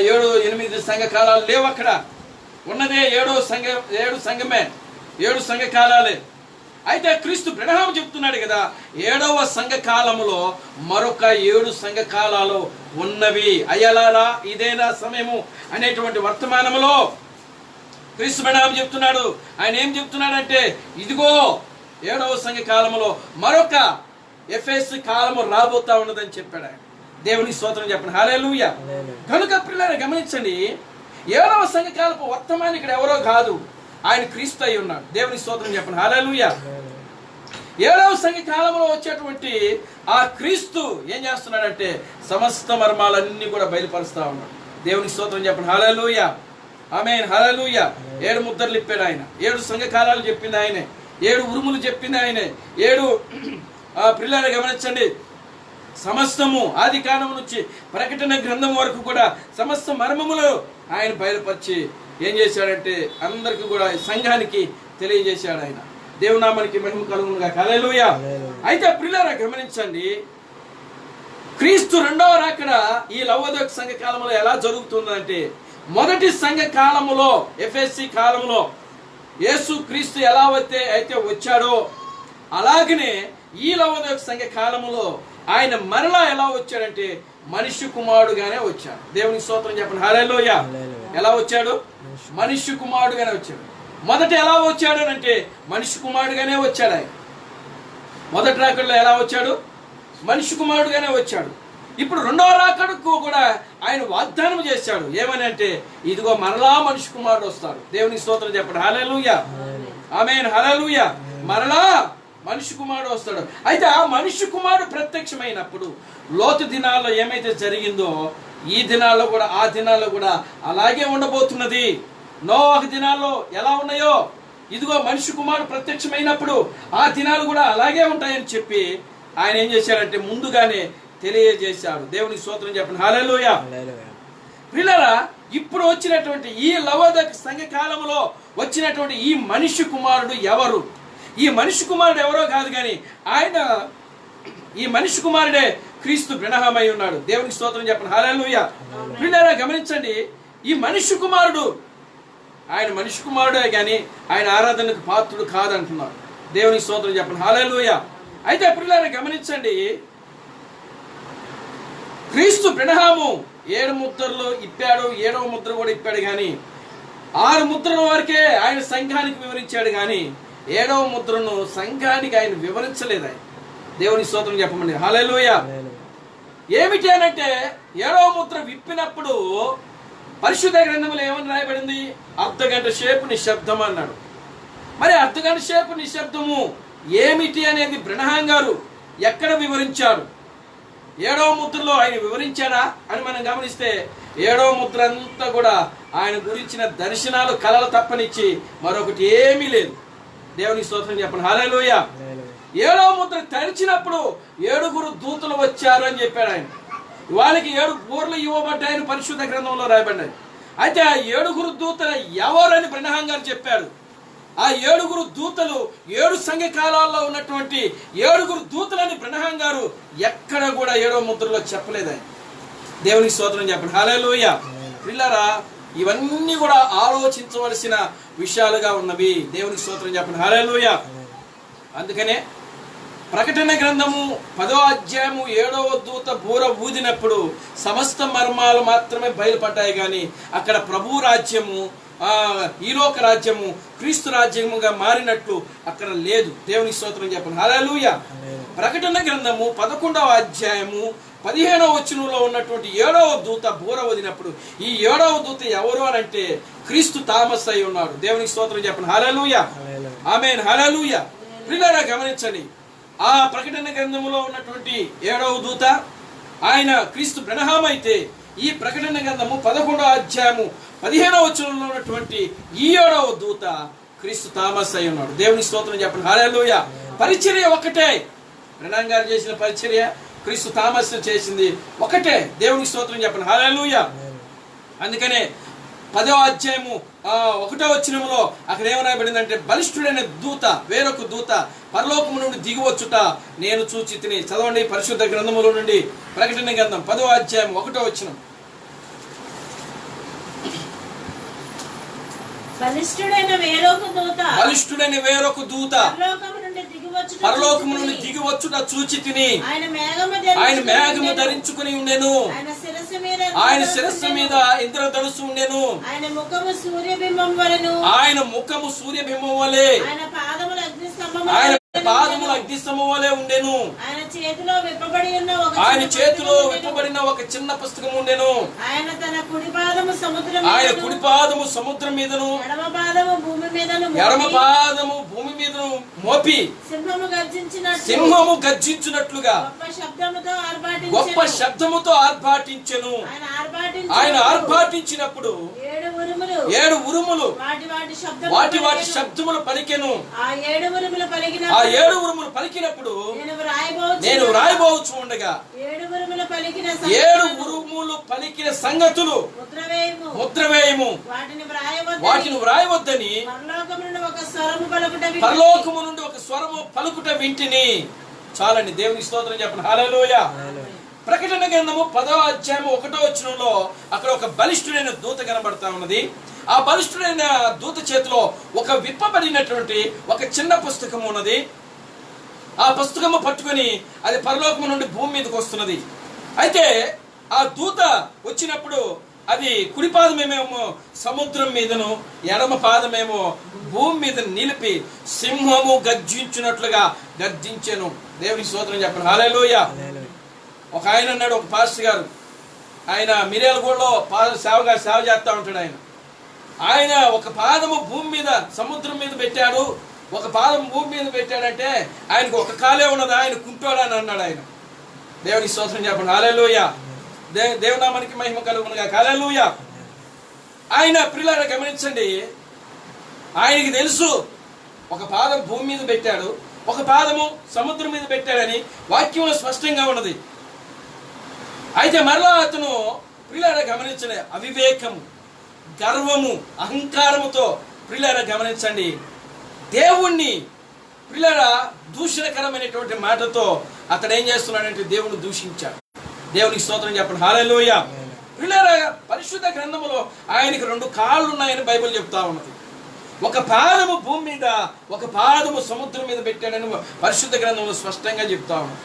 7 సంఘకాలాలు లేవు అక్కడ. ఉన్నదే 7 సంఘమే, 7 సంఘకాలాలే. అయితే క్రీస్తు బ్రహ్మ చెప్తున్నాడు కదా, 7వ సంఘకాలములో మరొక 7 సంఘకాలాలు ఉన్నవి, అయ్యలారా ఇదేనా సమయము అనేటువంటి వర్తమానములో క్రీస్తు బ్రహ్మ చెప్తున్నాడు. ఆయన ఏం చెప్తున్నాడంటే, ఇదిగో 7వ సంఘకాలములో మరొక ఎఫెస్ కాలము రాబోతా ఉన్నదని చెప్పాడు ఆయన. దేవుని స్తోత్రం చెప్పండి. హల్లెలూయా. కనుక పిల్లలు గమనించండి, 7వ సంఘకాలపు వర్తమాని ఇక్కడ ఎవరో కాదు, ఆయన క్రీస్తు అయి ఉన్నాడు. దేవుని స్తోత్రం చెప్పండి. హల్లెలూయా. 7వ సంఘకాలంలో వచ్చేటువంటి ఆ క్రీస్తు ఏం చేస్తున్నాడంటే సమస్త మర్మాలన్నీ కూడా బయలుపరుస్తా ఉన్నాడు. దేవుని స్తోత్రం చెప్పండి. హల్లెలూయా. ఆమేన్. హల్లెలూయా. 7 ముద్రలు ఇప్పాడు ఆయన, 7 సంఘకాలాలు చెప్పింది ఆయనే, 7 ఉరుములు చెప్పింది ఆయనే, 7 పిల్లలు గమనించండి, సమస్తము ఆది కాండం నుంచి ప్రకటన గ్రంథం వరకు కూడా సమస్త మర్మములు ఆయన బయలుపరిచి ఏం చేశాడంటే అందరికి కూడా సంఘానికి తెలియజేశాడు ఆయన. దేవునామానికి మహిమ కలుగునుగా. హల్లెలూయా. అయితే ప్రియులారా గమనించండి, క్రీస్తు రెండవ రాకడ ఈ లవోదోక సంఘ కాలంలో ఎలా జరుగుతుందంటే, మొదటి సంఘ కాలములో ఎఫెసీ కాలంలో యేసు క్రీస్తు ఎలా అయితే వచ్చాడో అలాగనే ఈ లవోదోక సంఘ కాలములో ఆయన మరలా ఎలా వచ్చాడంటే మనిషి కుమారుడుగానే వచ్చాడు. దేవునికి స్తోత్రం చెప్పండి. హల్లెలూయా. ఎలా వచ్చాడు? మనిషి కుమారుడుగానే వచ్చాడు. మొదట ఎలా వచ్చాడు అంటే మనిషి కుమారుడుగానే వచ్చాడు ఆయన. మొదటి రాకడలో ఎలా వచ్చాడు? మనిషి కుమారుడుగానే వచ్చాడు. ఇప్పుడు రెండవ రాకడకు కూడా ఆయన వాగ్దానం చేశాడు. ఏమని అంటే, ఇదిగో మరలా మనిషి కుమారుడు వస్తాడు. దేవునికి స్తోత్రం చెప్పండి. హల్లెలూయా, ఆమేన్, హల్లెలూయా. మరలా మనిషి కుమారుడు వస్తాడు. అయితే ఆ మనిషి కుమారుడు ప్రత్యక్షమైనప్పుడు లోతు దినాల్లో ఏమైతే జరిగిందో ఈ దినాల్లో కూడా, ఆ దినాల్లో కూడా అలాగే ఉండబోతున్నది. నోవాహు దినాల్లో ఎలా ఉన్నాయో ఇదిగో మనిషి కుమారుడు ప్రత్యక్షమైనప్పుడు ఆ దినాలు కూడా అలాగే ఉంటాయని చెప్పి ఆయన ఏం చేశాడంటే ముందుగానే తెలియజేశాడు. దేవునికి స్తోత్రం చెప్పండి. హల్లెలూయా. ప్రియులారా, ఇప్పుడు వచ్చినటువంటి ఈ లవోదికయ సంఘ కాలంలో వచ్చినటువంటి ఈ మనిషి కుమారుడు ఎవరు? ఈ మనిషి కుమారుడు ఎవరో కాదు కానీ ఆయన, ఈ మనిషి కుమారుడే క్రీస్తు బ్రహ్మమై ఉన్నాడు. దేవునికి స్తోత్రం చెప్పండి. హల్లెలూయా. ప్రియులారా, గమనించండి, ఈ మనిషి కుమారుడు ఆయన మనిషి కుమారుడే కానీ ఆయన ఆరాధనకు పాత్రుడు కాదంటున్నాడు. దేవునికి స్తోత్రం చెప్పండి. హల్లెలూయా. అయితే ప్రియులారా, గమనించండి, క్రీస్తు బ్రహ్మము 7 ముద్రలు ఇప్పాడు, 7వ ముద్ర కూడా ఇప్పాడు కానీ 6 ముద్రల వరకే ఆయన సంఘానికి వివరించాడు కానీ 7వ ముద్రను సంఘానికి ఆయన వివరించలేదు. ఆయన దేవుని స్తోత్రం చెప్పమండి. హల్లెలూయా. ఏమిటి అనంటే 7వ ముద్ర విప్పినప్పుడు పరిశుద్ధ గ్రంథంలో ఏమని రాయబడింది? అర్ధగంట సేపు నిశ్శబ్దం అన్నాడు. మరి అర్ధగంట సేపు నిశ్శబ్దము ఏమిటి అనేది బ్రహ్మం గారు ఎక్కడ వివరించాడు? 7వ ముద్రలో ఆయన వివరించాడా అని మనం గమనిస్తే 7వ ముద్ర అంతా కూడా ఆయన గురించిన దర్శనాలు, కలలు తప్పనిచ్చి మరొకటి ఏమీ లేదు. దేవునికి స్తోత్రం చెప్పండి. హల్లెలూయా. 7వ ముద్ర తెరిచినప్పుడు 7గురు దూతలు వచ్చారు అని చెప్పాడు ఆయన. వాళ్ళకి 7 బూరలు ఇవ్వబడ్డాయని పరిశుద్ధ గ్రంథంలో రాయబడ్డాయి. అయితే ఆ 7గురు దూతలు ఎవరని బ్రహ్మం గారు చెప్పారు. ఆ 7గురు దూతలు 7 సంఘ కాలాల్లో ఉన్నటువంటి 7గురు దూతలని బ్రహ్మం గారు ఎక్కడ కూడా 7వ ముద్రలో చెప్పలేదు ఆయన. దేవునికి స్తోత్రం చెప్పండి. హల్లెలూయా. ప్రియులారా, ఇవన్నీ కూడా ఆలోచించవలసిన విషయాలుగా ఉన్నవి. దేవునికి స్తోత్రం చెప్పండి. హల్లెలూయా. అందుకనే ప్రకటన గ్రంథము 10వ అధ్యాయము 7వ దూత బూర ఊదినప్పుడు సమస్త మర్మాలు మాత్రమే బయలుపడ్డాయి కానీ అక్కడ ప్రభు రాజ్యము, ఈ లోక రాజ్యము క్రీస్తు రాజ్యముగా మారినట్లు అక్కడ లేదు. దేవునికి స్తోత్రం చెప్పండి. హల్లెలూయా. ప్రకటన గ్రంథము 11వ అధ్యాయము 15వ వచనంలో ఉన్నటువంటి 7వ దూత బూర వదినప్పుడు ఈ 7వ దూత ఎవరు అని అంటే క్రీస్తు తామస్ అయి ఉన్నాడు. దేవునికి స్తోత్రం చెప్పండి. హల్లెలూయా, ఆమేన్, హల్లెలూయా. ప్రియులారా, గమనించండి, ఆ ప్రకటన గ్రంథములో ఉన్నటువంటి 7వ దూత ఆయన క్రీస్తు బ్రహ్మం అయితే ఈ ప్రకటన గ్రంథము 11వ అధ్యాయము 15వ వచనంలో ఉన్నటువంటి ఈ 7వ దూత క్రీస్తు తామస్ అయి ఉన్నాడు. దేవుని స్తోత్రం చెప్పండి. హల్లెలూయా. పరిచర్య ఒకటే. బ్రహ్మం గారు చేసిన పరిచర్య, క్రీస్తు తామస్ చేసింది ఒకటే. దేవుని స్తోత్రం చెప్పండి. హల్లెలూయా. అందుకనే 10వ అధ్యాయము 1వ వచనంలో అక్కడ ఏమరాయబడిందంటే బలిష్ఠుడైన దూత, వేరొక దూత పరలోకము నుండి దిగివచ్చుట నేను చూచి తిని. చదవండి పరిశుద్ధ గ్రంథములో నుండి ప్రకటన గ్రంథం 10వ అధ్యాయం 1వ వచనం. బలిష్ఠుడైన వేరొక దూత పరలోకము నుండి దిగివచ్చుట చూచి తిని. ఆయన మేఘము ధరించుకుని ఉండెను. ఆయన శిరస్సు మీద ఇంద్రధనుస్సు ఉండెను. ఆయన ముఖము సూర్యబింబం వలె, ఆయన పాదములు అగ్నిస్తంభం వలె ఉండెను. ఆయన చేతిలో విప్పబడిన ఒక చిన్న పుస్తకం ఉండెను. ఆయన కుడి పాదము సముద్రం మీదను ఎడమ పాదము భూమి మీదను మోపి సింహము గర్జించినట్లుగా గొప్ప శబ్దముతో ఆర్భాటించెను. ఆయన ఆర్భాటించినప్పుడు 7 ఉరుములు వాటి శబ్దములు పలికెను. ఆ 7 ఉరుములు పలికినప్పుడు నేను వ్రాయబోచు ఉండగా 7 ఉరుములు పలికిన సంగతులు ముద్రవేయము, వాటిని వ్రాయవద్దని పరలోకము నుండి ఒక స్వరము పలుకుట వింటిని. చాలండి. దేవునికి స్తోత్రం చెప్పండి. హల్లెలూయా. ప్రకటన గ్రంథము 10వ అధ్యాయం 1వ వచనంలో అక్కడ ఒక బలిష్ఠుడైన దూత కనబడతా ఉన్నది. ఆ బలిష్ఠుడైన దూత చేతిలో ఒక విప్పబడినటువంటి ఒక చిన్న పుస్తకం ఉన్నది. ఆ పుస్తకము పట్టుకొని అది పరలోకము నుండి భూమి మీదకి వస్తున్నది. అయితే ఆ దూత వచ్చినప్పుడు అది కుడి పాదమేమో సముద్రం మీదను ఎడమ పాదమేమో భూమి మీద నిలిపి సింహము గర్జించినట్లుగా గర్జించెను. దేవునికి స్తోత్రం చెప్పండి. హల్లెలూయా. ఒక ఆయన అన్నాడు, ఒక పాస్టర్ గారు, ఆయన మిర్యాలగూడలో సేవ చేస్తూ ఉంటాడు. ఆయన ఒక పాదము భూమి మీద సముద్రం మీద పెట్టాడు, ఒక పాదం భూమి మీద పెట్టాడంటే ఆయనకు ఒక కాలే ఉన్నది, ఆయన కుంటోడు అని అన్నాడు. ఆయన దేవునికి స్తోత్రం చెప్పండి. హల్లెలూయా. దేవునామానికి మహిమ కలుగునుగా. హల్లెలూయా. ఆయన ప్రియులారా గమనించండి, ఆయనకి తెలుసు ఒక పాదం భూమి మీద పెట్టాడు, ఒక పాదము సముద్రం మీద పెట్టాడని వాక్యంలో స్పష్టంగా ఉన్నది. అయితే మరలా అతను ప్రియులారా గమనించండి, అవివేకము, గర్వము, అహంకారముతో ప్రియులారా గమనించండి దేవుణ్ణి ప్రియులారా దూషణకరమైనటువంటి మాటతో అతడు ఏం చేస్తున్నాడంటే దేవుని దూషించాడు. దేవునికి స్తోత్రం చెప్పండి. హల్లెలూయా. ప్రియులారా పరిశుద్ధ గ్రంథములో ఆయనకి 2 కాళ్ళు ఉన్నాయని బైబిల్ చెప్తా ఉన్నది. ఒక పాదము భూమి మీద, ఒక పాదము సముద్రం మీద పెట్టాడని పరిశుద్ధ గ్రంథంలో స్పష్టంగా చెప్తా ఉన్నది.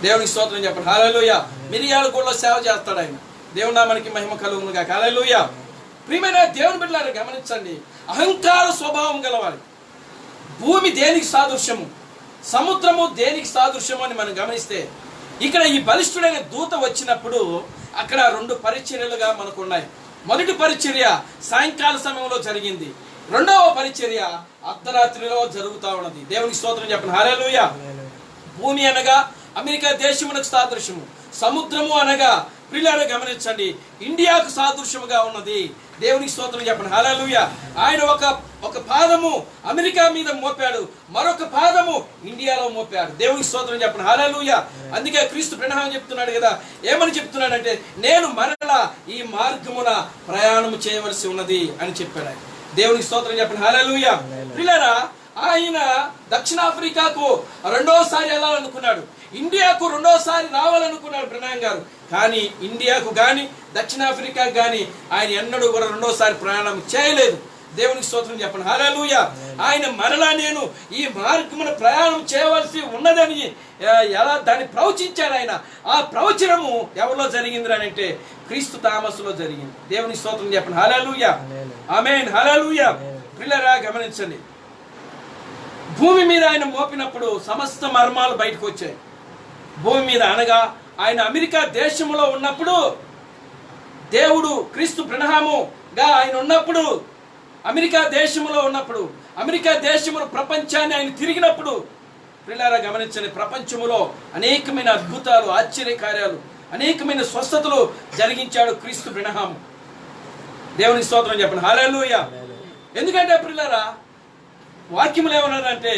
దేవునికి స్తోత్రం చెప్పండి. హల్లెలూయా. మిర్యాలగూడలో సేవ చేస్తాడు ఆయన. దేవునామానికి మహిమ కలుగునుగా. హల్లెలూయా. ప్రియమైన దేవుని బిడ్డలారా గమనించండి, అహంకార స్వభావం గలవాడు. భూమి దేనికి సాదృశ్యము, సముద్రము దేనికి సాదృశ్యము అని మనం గమనిస్తే ఇక్కడ ఈ బలిష్ఠుడైన దూత వచ్చినప్పుడు అక్కడ 2 పరిచర్యలుగా మనకు ఉన్నాయి. మొదటి పరిచర్య సాయంకాల సమయంలో జరిగింది, రెండవ పరిచర్య అర్ధరాత్రిలో జరుగుతూ ఉన్నది. దేవునికి స్తోత్రం చెప్పండి. హల్లెలూయా. భూమి అనగా అమెరికా దేశమునకు సాదృశ్యము, సముద్రము అనగా ప్రియులారా గమనించండి ఇండియాకు సాదృశ్యముగా ఉన్నది. దేవునికి స్తోత్రం చెప్పండి. హల్లెలూయా. ఆయన ఒక పాదము అమెరికా మీద మోపాడు, మరొక పాదము ఇండియాలో మోపాడు. దేవునికి స్తోత్రం చెప్పండి. హల్లెలూయా. అందుకే క్రీస్తు ప్రణామం చెప్తున్నాడు కదా, ఏమని చెప్తున్నాడంటే నేను మరలా ఈ మార్గమున ప్రయాణం చేయవలసి ఉన్నది అని చెప్పాడు ఆయన. దేవునికి స్తోత్రం చెప్పండి. హల్లెలూయా. ప్రియులారా ఆయన దక్షిణాఫ్రికాకు 2వసారి వెళ్ళాలనుకున్నాడు, ఇండియాకు 2వసారి రావాలనుకున్నాడు ప్రణాయం గారు. కానీ ఇండియాకు కానీ దక్షిణాఫ్రికాకు కానీ ఆయన ఎన్నడూ కూడా 2వసారి ప్రయాణం చేయలేదు. దేవునికి స్తోత్రం చెప్పండి. హల్లెలూయా. ఆయన మరలా నేను ఈ మార్గమున ప్రయాణం చేయవలసి ఉన్నదని ఎలా దాన్ని ప్రవచించాడు ఆయన. ఆ ప్రవచనము ఎవరిలో జరిగింది అని అంటే క్రీస్తు తామస్సులో జరిగింది. దేవునికి స్తోత్రం చెప్పండి. హల్లెలూయా. ఆమేన్. హల్లెలూయా. ప్రియులారా గమనించండి, భూమి మీద ఆయన మోపినప్పుడు సమస్త మర్మాలు బయటకు వచ్చాయి. భూమి మీద అనగా ఆయన అమెరికా దేశంలో ఉన్నప్పుడు, దేవుడు క్రీస్తు ప్రణాముగా ఆయన ఉన్నప్పుడు, అమెరికా దేశంలో ఉన్నప్పుడు, అమెరికా దేశమును ప్రపంచాన్ని ఆయన తిరిగినప్పుడు ప్రియులారా గమనించండి, ప్రపంచములో అనేకమైన అద్భుతాలు, ఆశ్చర్యకార్యాలు, అనేకమైన స్వస్థతలు జరిగించాడు క్రీస్తు ప్రణాము. దేవునికి స్తోత్రం చెప్పండి. హల్లెలూయా. ఎందుకంటే ప్రియులారా వాక్యములు ఏమన్నారంటే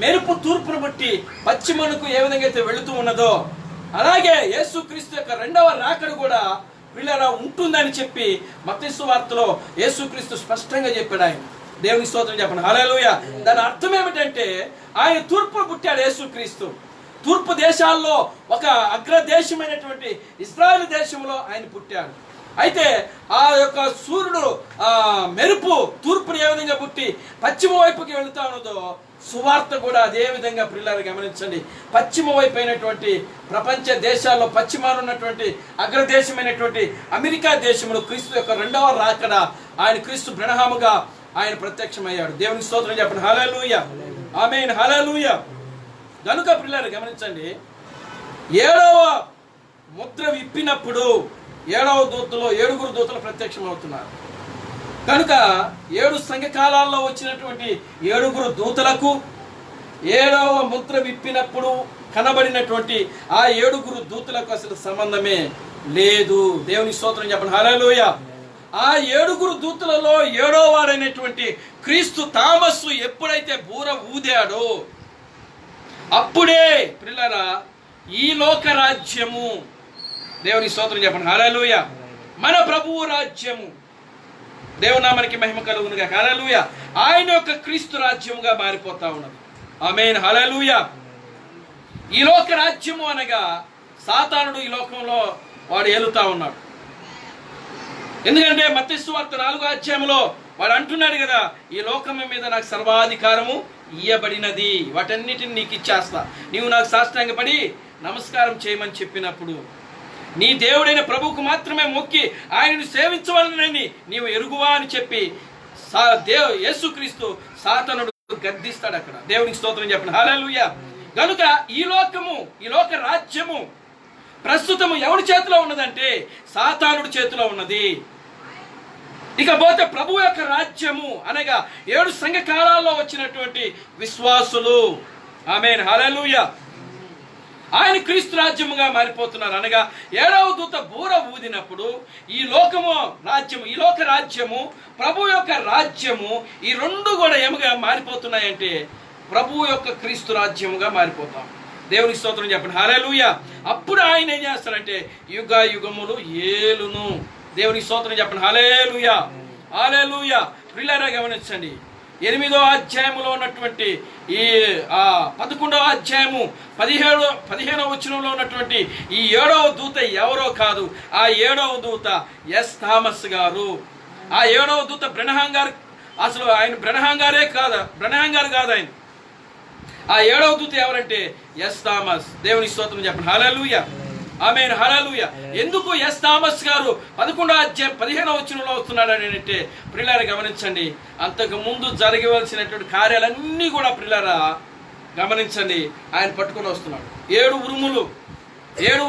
మెరుపు తూర్పును బట్టి పశ్చిమకు ఏ విధంగా అయితే వెళుతూ ఉన్నదో అలాగే యేసుక్రీస్తు యొక్క 2వ రాకడ కూడా ప్రియులారా ఉంటుందని చెప్పి మత్తయి సువార్తలో యేసుక్రీస్తు స్పష్టంగా చెప్పాడు ఆయన. దేవునికి స్తోత్రం చెప్పండి. హల్లెలూయా. దాని అర్థం ఏమిటంటే ఆయన తూర్పును పుట్టాడు యేసుక్రీస్తు. తూర్పు దేశాల్లో ఒక అగ్రదేశమైనటువంటి ఇశ్రాయేలు దేశంలో ఆయన పుట్టాడు. అయితే ఆ యొక్క సూర్యుడు మెరుపు తూర్పుని ఏ విధంగా పుట్టి పశ్చిమ వైపుకి వెళుతా ఉన్నదో సువార్త కూడా అదే విధంగా ప్రియులారా గమనించండి, పశ్చిమ వైపు అయినటువంటి ప్రపంచ దేశాల్లో పశ్చిమాన ఉన్నటువంటి అగ్రదేశమైనటువంటి అమెరికా దేశంలో క్రీస్తు యొక్క 2వ రాకడ ఆయన క్రీస్తు ప్రణాముగా ఆయన ప్రత్యక్షమయ్యాడు. దేవునికి స్తోత్రం చెప్పండి. హల్లెలూయా. ఆమేన్. హల్లెలూయా. కనుక ప్రియులారా గమనించండి, 7వ ముద్ర విప్పినప్పుడు 7వ దూతలో 7 దూతలు ప్రత్యక్షమవుతున్నారు. కనుక 7 సంఘకాలాల్లో వచ్చినటువంటి 7 దూతలకు 7వ ముద్ర విప్పినప్పుడు కనబడినటువంటి ఆ 7 దూతలకు అసలు సంబంధమే లేదు. దేవుని స్తోత్రం చెప్పండి. హల్లెలూయా. ఆ 7 దూతలలో 7వ వాడైనటువంటి క్రీస్తు తామస్సు ఎప్పుడైతే బూర ఊదాడో అప్పుడే ప్రియులారా ఈ లోక రాజ్యము, దేవుని స్తోత్రం చెప్పండి. హల్లెలూయా, మన ప్రభువు రాజ్యము, దేవునామానికి మహిమ కలుగునుగా. హల్లెలూయా. ఆయన యొక్క క్రీస్తు రాజ్యముగా మారిపోతా ఉన్నది. ఆమేన్. హల్లెలూయా. ఈ లోక రాజ్యము అనగా సాతానుడు ఈ లోకంలో వాడు ఏలుతా ఉన్నాడు. ఎందుకంటే మత్తయి సువార్త 4వ అధ్యాయంలో వాడు అంటున్నాడు కదా, ఈ లోకం మీద నాకు సర్వాధికారము ఇయ్యబడినది, వాటన్నిటిని నీకు ఇచ్చేస్తా, నీవు నాకు సాష్టాంగపడి నమస్కారం చేయమని చెప్పినప్పుడు నీ దేవుడైన ప్రభువుకు మాత్రమే మొక్కి ఆయనను సేవించవాలని నీవు ఎరుగువా అని చెప్పి యేసుక్రీస్తు సాతానుడు గద్దిస్తాడు అక్కడ. దేవునికి స్తోత్రం చెప్పండి. హల్లెలూయా. కనుక ఈ లోకము, ఈ లోక రాజ్యము ప్రస్తుతం ఎవరి చేతిలో ఉన్నదంటే సాతానుడి చేతిలో ఉన్నది. ఇకపోతే ప్రభు యొక్క రాజ్యము అనగా 7 సంఘ కాలాల్లో వచ్చినటువంటి విశ్వాసులు, ఆమేన్ హల్లెలూయా, ఆయన క్రీస్తు రాజ్యముగా మారిపోతున్నారు. అనగా 7వ దూత బూర ఊదినప్పుడు ఈ లోక రాజ్యము ప్రభు యొక్క రాజ్యము ఈ రెండు కూడా ఏముగా మారిపోతున్నాయంటే ప్రభు యొక్క క్రీస్తు రాజ్యముగా మారిపోతాం. దేవునికి స్తోత్రం చెప్పండి హల్లెలూయా. అప్పుడు ఆయన ఏం చేస్తారంటే యుగ యుగములు ఏలును. దేవునికి స్తోత్రం చెప్పండి హల్లెలూయా, హల్లెలూయా. ప్రియులారా గమనించండి, 8వ అధ్యాయములో ఉన్నటువంటి ఈ 11వ అధ్యాయము 15వ వచనంలో ఉన్నటువంటి ఈ 7వ దూత ఎవరో కాదు. ఆ 7వ దూత ఎస్ థామస్ గారు. ఆ 7వ దూత బ్రెనహాం గారు. అసలు ఆయన బ్రెనహాం గారు కాదు ఆయన. ఆ 7వ దూత ఎవరంటే ఎస్ థామస్. దేవుని స్తోత్రం చెప్పండి హల్లెలూయా, ఆమేన్ హల్లెలూయా. ఎందుకు ఎస్ థామస్ గారు 11వ అధ్యాయం 15వ వచనంలో వస్తున్నాడు అంటే ప్రియులారా గమనించండి, అంతకు ముందు జరగవలసినటువంటి కార్యాలన్నీ కూడా ప్రియులారా గమనించండి ఆయన పట్టుకొని వస్తున్నాడు. 7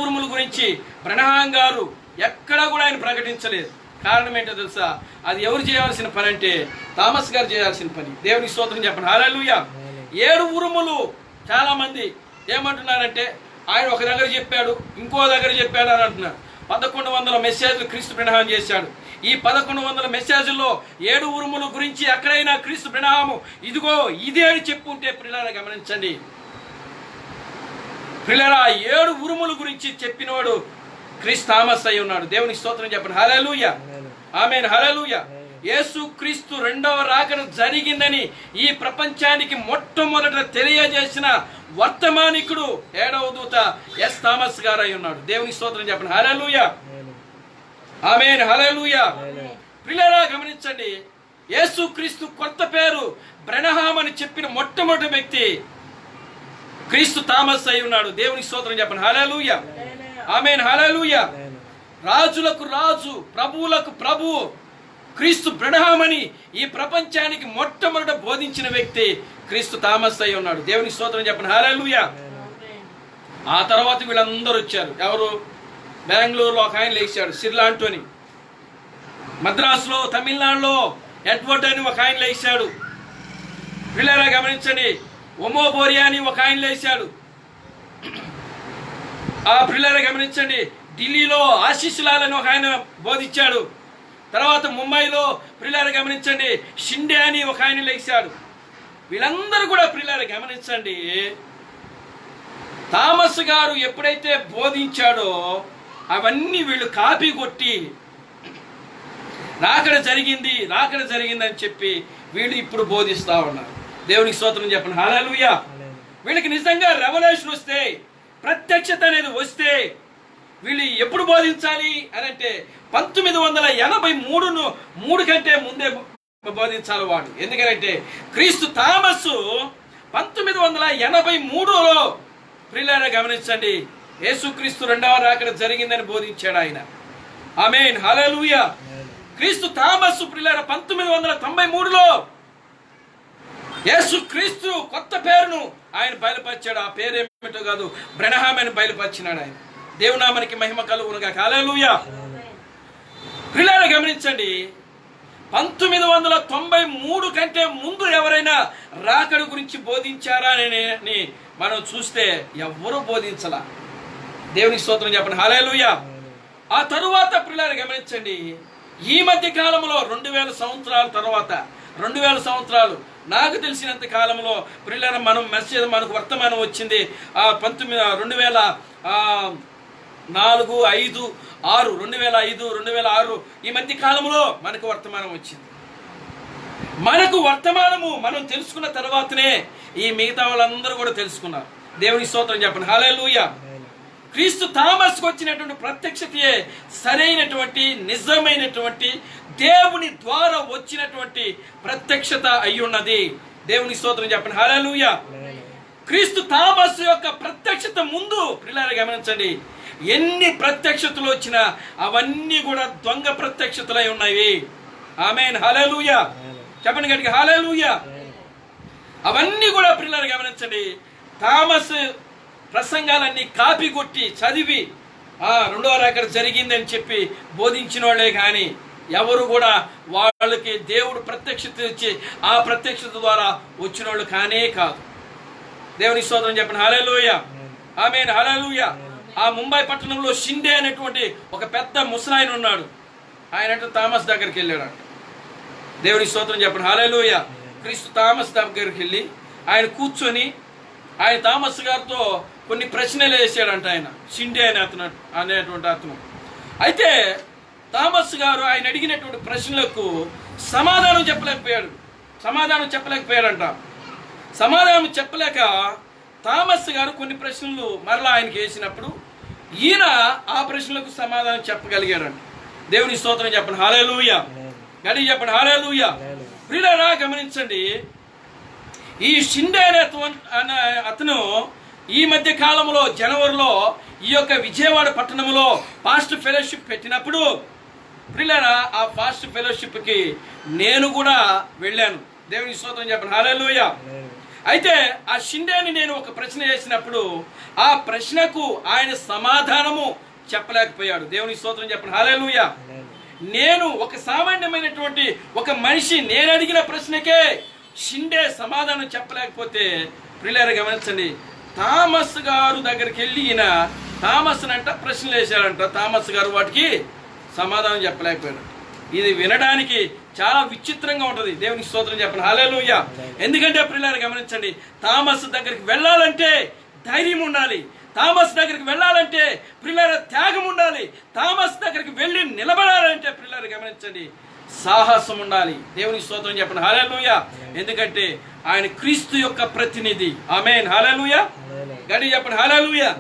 ఉరుములు గురించి బ్రెనహాం గారు ఎక్కడా కూడా ఆయన ప్రకటించలేదు. కారణం ఏంటో తెలుసా? అది ఎవరు చేయాల్సిన పని అంటే థామస్ గారు చేయాల్సిన పని. దేవునికి స్తోత్రం చెప్పండి హల్లెలూయా. 7 ఉరుములు చాలా మంది ఏమంటున్నారంటే ఆయన ఒక దగ్గర చెప్పాడు, ఇంకో దగ్గర చెప్పాడు అని అంటున్నారు. 1100 మెసేజ్లు క్రీస్తు బ్రెనహాం చేశాడు. ఈ 1100 మెసేజ్ల్లో 7 ఉరుముల గురించి ఎక్కడైనా క్రీస్తు బ్రెనహాము ఇదిగో ఇదే అని చెప్పుంటే ప్రియులారా గమనించండి, ప్రియులారా 7 ఉరుముల గురించి చెప్పినవాడు క్రీస్తు థామస్ అయి ఉన్నాడు. దేవునికి స్తోత్రం చెప్పండి హల్లెలూయా, ఆమేన్ హల్లెలూయా. యేసు క్రీస్తు 2వ రాకడ జరిగిందని ఈ ప్రపంచానికి మొట్టమొదట తెలియజేసిన వర్తమానికుడు 7వ దూత ఎస్ థామస్ గారు అయి ఉన్నాడు. దేవుని స్తోత్రం చెప్పండి హల్లెలూయా, ఆమేన్ హల్లెలూయా. ప్రియులారా గమనించండి, యేసు క్రీస్తు కొత్త పేరు బ్రెనహాం అని చెప్పిన మొట్టమొదటి వ్యక్తి క్రీస్తు థామస్ అయి ఉన్నాడు. దేవుని స్తోత్రం చెప్పండి హల్లెలూయా, ఆమేన్ హల్లెలూయా. రాజులకు రాజు, ప్రభువులకు ప్రభువు క్రీస్తు బ్రెనహాం అని ఈ ప్రపంచానికి మొట్టమొదట బోధించిన వ్యక్తి క్రీస్తు థామస్ అయి ఉన్నాడు. దేవుని స్తోత్రం చెప్పండి హల్లెలూయా. ఆ తర్వాత వీళ్ళందరూ వచ్చారు. ఎవరు? బెంగళూరులో ఒక ఆయన లేచాడు, సిర్లా ఆంటోనీ. మద్రాసులో తమిళనాడులో ఎడ్వర్డ్ అని ఒక ఆయన లేచాడు. పిల్లరా గమనించండి, ఒమోబోరియా అని ఒక ఆయన లేచాడు. ఆ పిల్లరా గమనించండి, ఢిల్లీలో ఆశీష్ లాల్ అని ఒక ఆయన బోధించాడు. తర్వాత ముంబైలో ప్రియులారా గమనించండి, షిండే అని ఒక ఆయన లేచాడు. వీళ్ళందరూ కూడా ప్రియులారా గమనించండి, థామస్ గారు ఎప్పుడైతే బోధించాడో అవన్నీ వీళ్ళు కాపీ కొట్టి రాకడ జరిగింది అని చెప్పి వీళ్ళు ఇప్పుడు బోధిస్తా ఉన్నారు. దేవునికి స్తోత్రం చెప్పండి హల్లెలూయా. వీళ్ళకి నిజంగా రెవల్యూషన్ వస్తే, ప్రత్యక్షత అనేది వస్తే వీళ్ళు ఎప్పుడు బోధించాలి అని అంటే 1983 కంటే ముందే బోధించాలి వాడు. ఎందుకంటే క్రీస్తు థామస్ 1983లో ప్రియులారా గమనించండి, యేసుక్రీస్తు 2వ రాకడ జరిగిందని బోధించాడు ఆయన. ఆమేన్ హల్లెలూయా. క్రీస్తు థామస్ ప్రియులారా 1993లో యేసుక్రీస్తు కొత్త పేరును ఆయన బయలుపరిచాడు. ఆ పేరు ఏమిటో కాదు, బ్రెనహాం అని బయలుపరిచినాడు ఆయన. దేవునామానికి మహిమ కలుగునుగా హల్లెలూయా. ప్రియులారా గమనించండి, 1993 కంటే ముందు ఎవరైనా రాకడ గురించి బోధించారా అని మనం చూస్తే ఎవ్వరూ బోధించలా. దేవునికి స్తోత్రం చెప్పండి హల్లెలూయా. ఆ తరువాత ప్రియులారా గమనించండి, ఈ మధ్య కాలంలో 2000 సంవత్సరాల తర్వాత 2000 సంవత్సరాలు నాకు తెలిసినంత కాలంలో ప్రియులారా మనకు వర్తమానం వచ్చింది 2005 ఈ మధ్య కాలంలో మనకు వర్తమానం వచ్చింది. మనకు వర్తమానము మనం తెలుసుకున్న తర్వాతనే ఈ మిగతా వాళ్ళందరూ కూడా తెలుసుకున్నారు. దేవుని స్తోత్రం చెప్పండి హల్లెలూయా. క్రీస్తు థామస్ కు వచ్చినటువంటి ప్రత్యక్షతే సరైనటువంటి నిజమైనటువంటి దేవుని ద్వారా వచ్చినటువంటి ప్రత్యక్షత అయ్యున్నది. దేవుని స్తోత్రం చెప్పండి హల్లెలూయా. క్రీస్తు థామస్ యొక్క ప్రత్యక్షత ముందు ప్రియులారా గమనించండి, ఎన్ని ప్రత్యక్షతలు వచ్చినా అవన్నీ కూడా దొంగ ప్రత్యక్షతలై ఉన్నాయి. ఆమేన్ హల్లెలూయా. చెప్పండి గట్టిగా హల్లెలూయా. అవన్నీ కూడా ప్రియులారా గమనించండి, థామస్ ప్రసంగాలన్నీ కాపీ కొట్టి చదివి రెండవ రాకడ జరిగిందని చెప్పి బోధించిన వాళ్ళే కానీ ఎవరు కూడా వాళ్ళకి దేవుడు ప్రత్యక్షత ఇచ్చి ఆ ప్రత్యక్షత ద్వారా వచ్చిన వాళ్ళు కానే కాదు. దేవుని స్తోత్రం చెప్పండి. హల్లెలూయా, ఆమేన్, హల్లెలూయా. ఆ ముంబై పట్టణంలో షిండే అనేటువంటి ఒక పెద్ద ముసలాయన ఉన్నాడు. ఆయన అంటే థామస్ దగ్గరికి వెళ్ళాడు. దేవుని స్తోత్రం చెప్పండి. హల్లెలూయా. క్రీస్తు థామస్ దగ్గరికి వెళ్ళి ఆయన కూర్చొని ఆయన థామస్ గారితో కొన్ని ప్రశ్నలు వేసాడంట. ఆయన షిండే అనేటువంటి అతను. అయితే థామస్ గారు ఆయన అడిగినటువంటి ప్రశ్నలకు సమాధానం చెప్పలేకపోయాడంట. సమాధానం చెప్పలేక థామస్ గారు కొన్ని ప్రశ్నలు మరలా ఆయనకి వేసినప్పుడు ఈయన ఆ ప్రశ్నలకు సమాధానం చెప్పగలిగాడంట. దేవుని స్తోత్రం చెప్పండి. హల్లెలూయా, గట్టిగా చెప్పండి. హల్లెలూయా. ప్రియులారా గమనించండి, ఈ షిండే అనే అతను ఈ మధ్య కాలంలో జనవరిలో ఈ యొక్క విజయవాడ పట్టణంలో ఫాస్ట్ ఫెలోషిప్ పెట్టినప్పుడు ప్రియులారా ఆ ఫాస్ట్ ఫెలోషిప్ కి నేను కూడా వెళ్ళాను. దేవుని స్తోత్రం చెప్పండి. హల్లెలూయా. అయితే ఆ షిండేని నేను ఒక ప్రశ్న వేసినప్పుడు ఆ ప్రశ్నకు ఆయన సమాధానము చెప్పలేకపోయాడు. దేవుని స్తోత్రం చెప్పండి. హల్లెలూయా. నేను ఒక సామాన్యమైనటువంటి ఒక మనిషి నేను అడిగిన ప్రశ్నకే షిండే సమాధానం చెప్పలేకపోతే ప్రియులారా గమనించండి, థామస్ గారు దగ్గరికి వెళ్ళి ఈయన థామస్ అంట ప్రశ్నలు వేశాడంట. థామస్ గారు వాటికి సమాధానం చెప్పలేకపోయాడు. ఇది వినడానికి చాలా విచిత్రంగా ఉంటుంది. దేవునికి స్తోత్రం చెప్పండి. హల్లెలూయా. ఎందుకంటే ప్రియులారా గమనించండి, థామస్ దగ్గరికి వెళ్ళాలంటే ధైర్యం ఉండాలి. థామస్ దగ్గరికి వెళ్ళాలంటే ప్రియులారా త్యాగం ఉండాలి. థామస్ దగ్గరికి వెళ్ళి నిలబడాలంటే ప్రియులారా గమనించండి సాహసం ఉండాలి. దేవునికి స్తోత్రం చెప్పండి. హల్లెలూయా. ఎందుకంటే ఆయన క్రీస్తు యొక్క ప్రతినిధి. ఆమేన్, హల్లెలూయా. గట్టిగా చెప్పండి. హల్లెలూయా.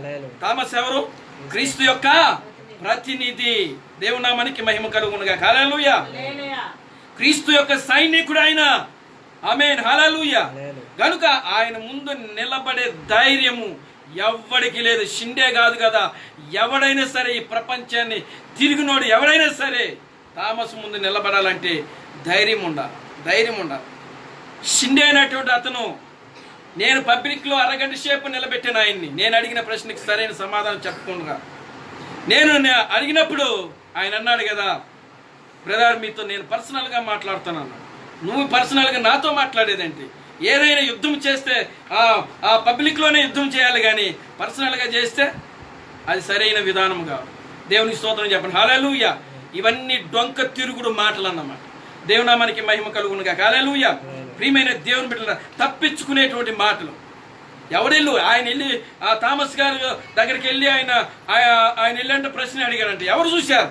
థామస్ ఎవరు? క్రీస్తు యొక్క ప్రతినిధి. దేవుని నామానికి మహిమ కలుగునుగాక. హల్లెలూయా. క్రీస్తు యొక్క సైనికుడు ఆయన. ఆమేన్, హల్లెలూయా. గనుక ఆయన ముందు నిలబడే ధైర్యము ఎవడికి లేదు. షిండే కాదు కదా, ఎవడైనా సరే ఈ ప్రపంచాన్ని తిరిగినోడు ఎవడైనా సరే థామస్ ముందు నిలబడాలంటే ధైర్యం ఉండాలి. షిండే అనేటువంటి అతను నేను పబ్లిక్లో అరగంట సేపు నిలబెట్టాను ఆయన్ని. నేను అడిగిన ప్రశ్నకి సరైన సమాధానం చెప్పకుండా నేను అడిగినప్పుడు ఆయన అన్నాడు కదా, బ్రదర్ మీతో నేను పర్సనల్గా మాట్లాడుతాను. నువ్వు పర్సనల్గా నాతో మాట్లాడేదేంటి? ఏదైనా యుద్ధం చేస్తే ఆ పబ్లిక్లోనే యుద్ధం చేయాలి, కానీ పర్సనల్గా చేస్తే అది సరైన విధానం కాదు. దేవుని స్తోత్రం చెప్పండి. హల్లెలూయా. ఇవన్నీ డొంక తిరుగుడు మాటలు అన్నమాట. దేవునామానికి మహిమ కలుగునుగా. హల్లెలూయా. ప్రియమైన దేవుని బిడ్డల తప్పించుకునేటువంటి మాటలు. ఎవడెళ్ళు ఆయన వెళ్ళి ఆ థామస్ గారు దగ్గరికి వెళ్ళి ఆయన వెళ్ళంటే ప్రశ్న అడిగాడంటే ఎవరు చూశారు?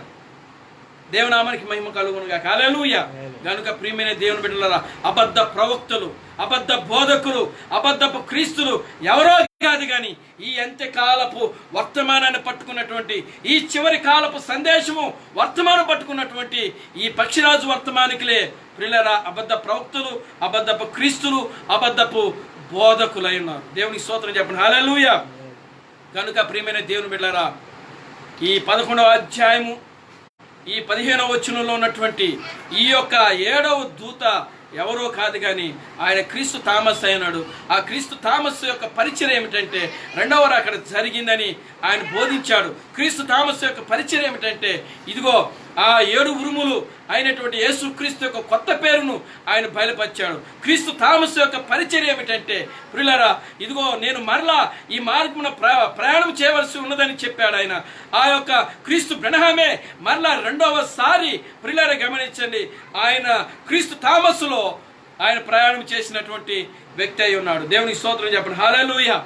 దేవునామానికి మహిమ కలుగునుగా. హల్లెలూయా. గనుక ప్రియమైన దేవుని బిడ్డలారా, అబద్ధ ప్రవక్తలు, అబద్ధ బోధకులు, అబద్ధపు క్రీస్తులు ఎవరో కాదు కానీ ఈ అంత్యకాలపు వర్తమానాన్ని పట్టుకున్నటువంటి, ఈ చివరి కాలపు సందేశము వర్తమానం పట్టుకున్నటువంటి ఈ పక్షిరాజు వర్తమానికులే ప్రియులారా అబద్ధ ప్రవక్తలు, అబద్ధపు క్రీస్తులు, అబద్ధపు బోధకులై ఉన్నారు. దేవునికి స్తోత్రం చెప్పండి. హల్లెలూయా. కనుక ప్రియమైన దేవుని బిడ్డలారా, ఈ 11వ అధ్యాయము ఈ 15వ వచనంలో ఉన్నటువంటి ఈ యొక్క 7వ దూత ఎవరో కాదు కానీ ఆయన క్రీస్తు థామస్ అయినాడు. ఆ క్రీస్తు థామస్ యొక్క పరిచయం ఏమిటంటే రెండవ రాకడ జరిగిందని ఆయన బోధించాడు. క్రీస్తు థామస్ యొక్క పరిచయం ఏమిటంటే ఇదిగో ఆ 7 ఉరుములు అయినటువంటి యేసు క్రీస్తు యొక్క కొత్త పేరును ఆయన బయలుపరిచాడు. క్రీస్తు థామస్ యొక్క పరిచయం ఏమిటంటే ప్రియులారా ఇదిగో నేను మరలా ఈ మార్గమున ప్రయాణం చేయవలసి ఉన్నదని చెప్పాడు ఆయన. ఆ యొక్క క్రీస్తు బ్రహ్మే మరలా రెండవసారి ప్రియులారా గమనించండి ఆయన క్రీస్తు థామస్లో ఆయన ప్రయాణం చేసినటువంటి వ్యక్తి అయి ఉన్నాడు. దేవునికి స్తోత్రం చెప్పండి. హల్లెలూయా.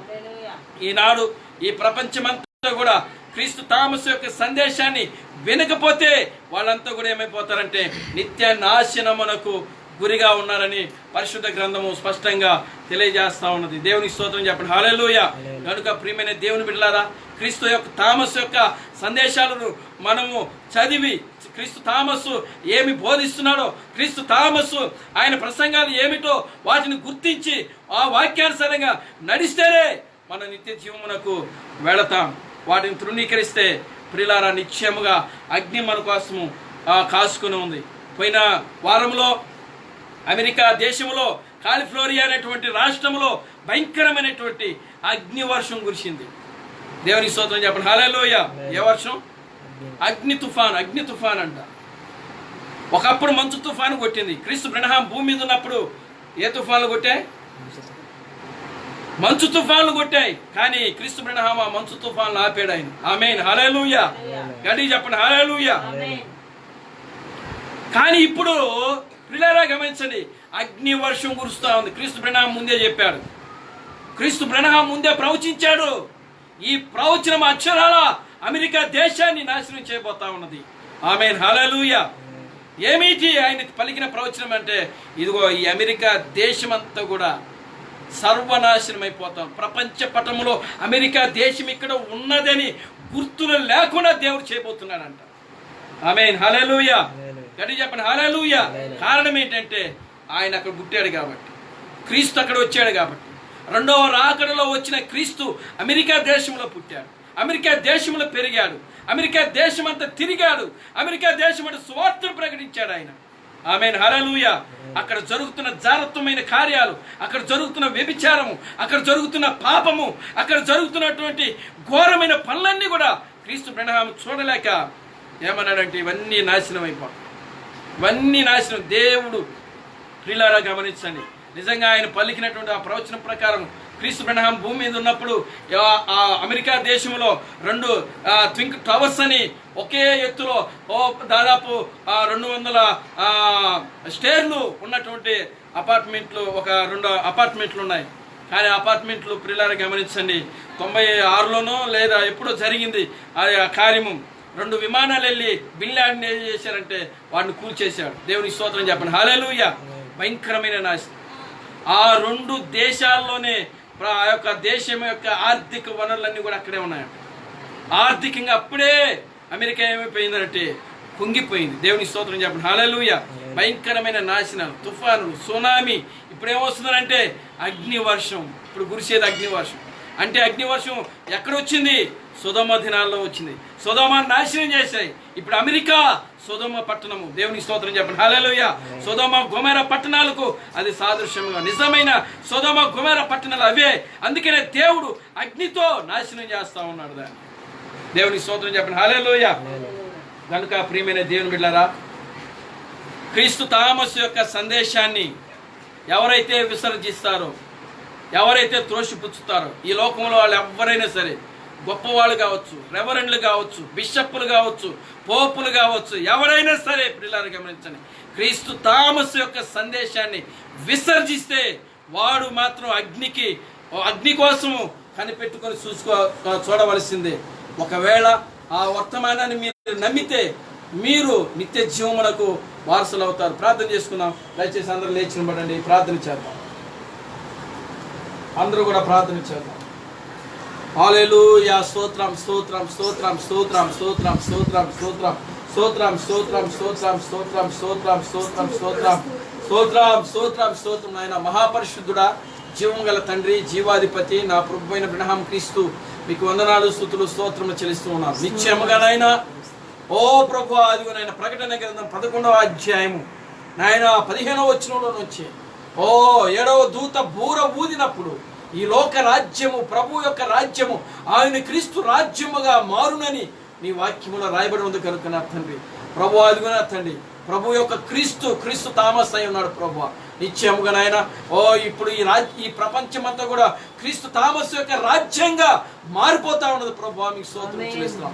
ఈనాడు ఈ ప్రపంచమంతా కూడా క్రీస్తు థామస్ యొక్క సందేశాన్ని వినకపోతే వాళ్ళంతా కూడా ఏమైపోతారంటే నిత్య నాశనమునకు గురిగా ఉన్నారని పరిశుద్ధ గ్రంథము స్పష్టంగా తెలియజేస్తా ఉన్నది. దేవునికి స్తోత్రం చెప్పండి. హల్లెలూయా. కనుక ప్రియమైన దేవుని బిడ్డలారా, క్రీస్తు యొక్క థామస్ యొక్క సందేశాలను మనము చదివి క్రీస్తు థామస్ ఏమి బోధిస్తున్నాడో, క్రీస్తు థామస్ ఆయన ప్రసంగాలు ఏమిటో వాటిని గుర్తించి ఆ వాక్యానుసారంగా నడిస్తేనే మన నిత్య జీవమునకు వెళతాం. వాటిని తృణీకరిస్తే ప్రియులారా నిశ్చయముగా అగ్ని మన కోసము కాసుకుని ఉంది. పోయిన వారంలో అమెరికా దేశంలో కాలిఫ్లోరియా అనేటువంటి రాష్ట్రంలో భయంకరమైనటువంటి అగ్ని వర్షం కురిసింది. దేవునికి స్తోత్రం చెప్పండి హల్లెలూయా. ఏ వర్షం? అగ్ని తుఫాను. అగ్ని తుఫాన్ అంట. ఒకప్పుడు మంచు తుఫాను కొట్టింది. క్రీస్తు బ్రహ్మ భూమి మీద ఉన్నప్పుడు ఏ తుఫాన్లు కొట్టాయి? మంచు తుఫాన్లు కొట్టాయి. కానీ క్రీస్తు బ్రహ్మ మంచు తుఫాన్లు ఆపాడు ఆయన. ఆమేన్ హల్లెలూయా. గట్టిగా చెప్పండి హల్లెలూయా. కానీ ఇప్పుడు ప్రియులారా గమనించండి, అగ్ని వర్షం కురుస్తా ఉంది. క్రీస్తు బ్రహ్మ ముందే చెప్పాడు. క్రీస్తు బ్రహ్మ ముందే ప్రవచించాడు. ఈ ప్రవచనం అక్షరాల అమెరికా దేశాన్ని నాశనం చేయబోతా ఉన్నది. ఆమేన్ హల్లెలూయా. ఏమిటి ఆయన పలికిన ప్రవచనం అంటే, ఇదిగో ఈ అమెరికా దేశమంతా కూడా సర్వనాశనం అయిపోతాం. ప్రపంచ పటంలో అమెరికా దేశం ఇక్కడ ఉన్నదని గుర్తులు లేకుండా దేవుడు చేయబోతున్నాడంట. ఆమేన్ హల్లెలూయా. గట్టిగా చెప్పండి హల్లెలూయా. కారణం ఏంటంటే ఆయన అక్కడ పుట్టాడు కాబట్టి, క్రీస్తు అక్కడ వచ్చాడు కాబట్టి. రెండవ రాకడలో వచ్చిన క్రీస్తు అమెరికా దేశంలో పుట్టాడు, అమెరికా దేశంలో పెరిగాడు, అమెరికా దేశం అంతా తిరిగాడు, అమెరికా దేశం అంతా సువార్తను ప్రకటించాడు ఆయన. ఆమేన్ హల్లెలూయా. అక్కడ జరుగుతున్న జారత్వమైన కార్యాలు, అక్కడ జరుగుతున్న వ్యభిచారము, అక్కడ జరుగుతున్న పాపము, అక్కడ జరుగుతున్నటువంటి ఘోరమైన పనులన్నీ కూడా క్రీస్తు బ్రహ్మ చూడలేక ఏమన్నాడంటే, ఇవన్నీ నాశనం అయిపోతాయి, ఇవన్నీ నాశనం. దేవుడు ప్రియులారా గమనించండి, నిజంగా ఆయన పలికినటువంటి ఆ ప్రవచనం ప్రకారం క్రీస్తు బ్రహ్మ భూమి మీద ఉన్నప్పుడు ఆ అమెరికా దేశంలో 2 ట్వింక్ టవర్స్ అని ఒకే ఎత్తులో దాదాపు 200 స్టేర్లు ఉన్నటువంటి అపార్ట్మెంట్లు, ఒక 2 అపార్ట్మెంట్లు ఉన్నాయి. కానీ అపార్ట్మెంట్లు ప్రియులారా గమనించండి, 96లోనో లేదా ఎప్పుడో జరిగింది ఆ కార్యము. 2 విమానాలు వెళ్ళి బిన్ లాడెన్ ఏం చేశారంటే వాడిని కూల్చేశాడు. దేవునికి స్తోత్రం చెప్పండి హల్లెలూయా. భయంకరమైన నాశనం. ఆ 2 దేశాల్లోనే ఆ యొక్క దేశం యొక్క ఆర్థిక వనరులన్నీ కూడా అక్కడే ఉన్నాయి. ఆర్థికంగా అప్పుడే అమెరికా ఏమైపోయిందంటే కుంగిపోయింది. దేవుని స్తోత్రం చెప్పండి హల్లెలూయా. భయంకరమైన నాశనాలు, తుఫానులు, సునామీ. ఇప్పుడు ఏమొస్తుందంటే అగ్ని వర్షం. ఇప్పుడు కురిసేది అగ్ని వర్షం. అంటే అగ్ని వర్షం ఎక్కడ వచ్చింది? సొదొమ దినాల్లో వచ్చింది. సొదొమ నాశనం చేశాయి. ఇప్పుడు అమెరికా సొదొమ పట్టణము. దేవుని స్తోత్రం చెప్పండి హల్లెలూయా. సొదొమ గొమొర్రా పట్టణాలకు అది సాదృశ్యంగా, నిజమైన సొదొమ గొమొర్రా పట్టణాలు అవే. అందుకనే దేవుడు అగ్నితో నాశనం చేస్తా ఉన్నాడు దాన్ని. దేవుని స్తోత్రం చెప్పండి హల్లెలూయా. కనుక ప్రియమైన దేవుని బిడ్డలారా, క్రీస్తు థామస్ యొక్క సందేశాన్ని ఎవరైతే విసర్జిస్తారో, ఎవరైతే త్రోసిపుచ్చుతారో, ఈ లోకంలో వాళ్ళు ఎవరైనా సరే, గొప్పవాళ్ళు కావచ్చు, రెవరెండ్లు కావచ్చు, బిషప్పులు కావచ్చు, పోపులు కావచ్చు, ఎవరైనా సరే ప్రియులారా గమనించండి, క్రీస్తు థామస్ యొక్క సందేశాన్ని విసర్జిస్తే వాడు మాత్రం అగ్ని కోసము కనిపెట్టుకొని చూడవలసిందే. ఒకవేళ ఆ వర్తమానాన్ని మీరు నమ్మితే మీరు నిత్య జీవమునకు వారసులు అవుతారు. ప్రార్థన చేసుకుందాం. దయచేసి అందరూ లేచి నిలబడండి, ప్రార్థన చేద్దాం. అందరూ కూడా ప్రార్థన చేద్దాం. హల్లెలూయా. స్తోత్రం స్తోత్రం స్తోత్రం స్తోత్రం స్తోత్రం స్తోత్రం స్తోత్రం స్తోత్రం స్తోత్రం స్తోత్రం స్తోత్రం స్తోత్రం స్తోత్రం స్తోత్రం స్తోత్రం స్తోత్రం స్తోత్రం. నాయన మహాపరిశుద్ధుడా, జీవం గల తండ్రి, జీవాధిపతి, నా ప్రభువైన బ్రహ్మ క్రీస్తు, మీకు వందనాలు, స్తుతులు, స్తోత్రము చెల్లిస్తూ ఉన్నాను. నిశ్చయముగా నాయన, ఓ ప్రభు, అదిగో నాయన ప్రకటన గ్రంథం 11వ అధ్యాయము నాయన 15వ వచనంలో నుంచి 7వ దూత బూర ఊదినప్పుడు ఈ లోక రాజ్యము, ప్రభు యొక్క రాజ్యము, ఆయన క్రీస్తు రాజ్యముగా మారునని నీ వాక్యములో రాయబడి ఉంది కనుక నా తండ్రి, ప్రభు అదిగో నా తండ్రి, ప్రభు యొక్క క్రీస్తు థామస్ అయి ఉన్నాడు ప్రభు. నిశ్చయముగా నాయన, ఇప్పుడు ఈ ప్రపంచమంతా కూడా క్రీస్తు థామస్ యొక్క రాజ్యంగా మారిపోతా ఉన్నది ప్రభు. మీకు స్తోత్రం చెల్లిస్తున్నాం.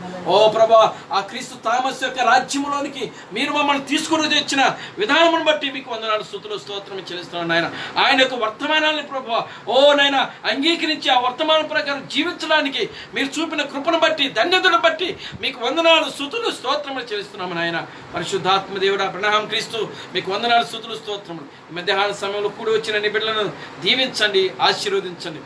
ప్రభు, ఆ క్రీస్తు థామస్ యొక్క రాజ్యములోనికి మీరు మమ్మల్ని తీసుకుని తెచ్చిన విధానమును బట్టి మీకు వందనాలు, స్తుతులు, స్తోత్రం చెల్లిస్తున్నాను నాయన. ఆయన యొక్క వర్తమానాన్ని ప్రభు నాయన అంగీకరించి ఆ వర్తమానం ప్రకారం జీవించడానికి మీరు చూపిన కృపను బట్టి, ధన్యతను బట్టి మీకు వందనాలు, స్తుతులు, స్తోత్రములు చెల్లిస్తున్నాము నాయన. పరిశుద్ధాత్మ దేవుడా, ప్రణామం క్రీస్తు, మీకు వందనాలు, స్తుతులు, స్తోత్రములు. మధ్యాహ్న సమయంలో కూడి వచ్చిన నీ బిడ్డలను దీవించండి, ఆశీర్వదించండి.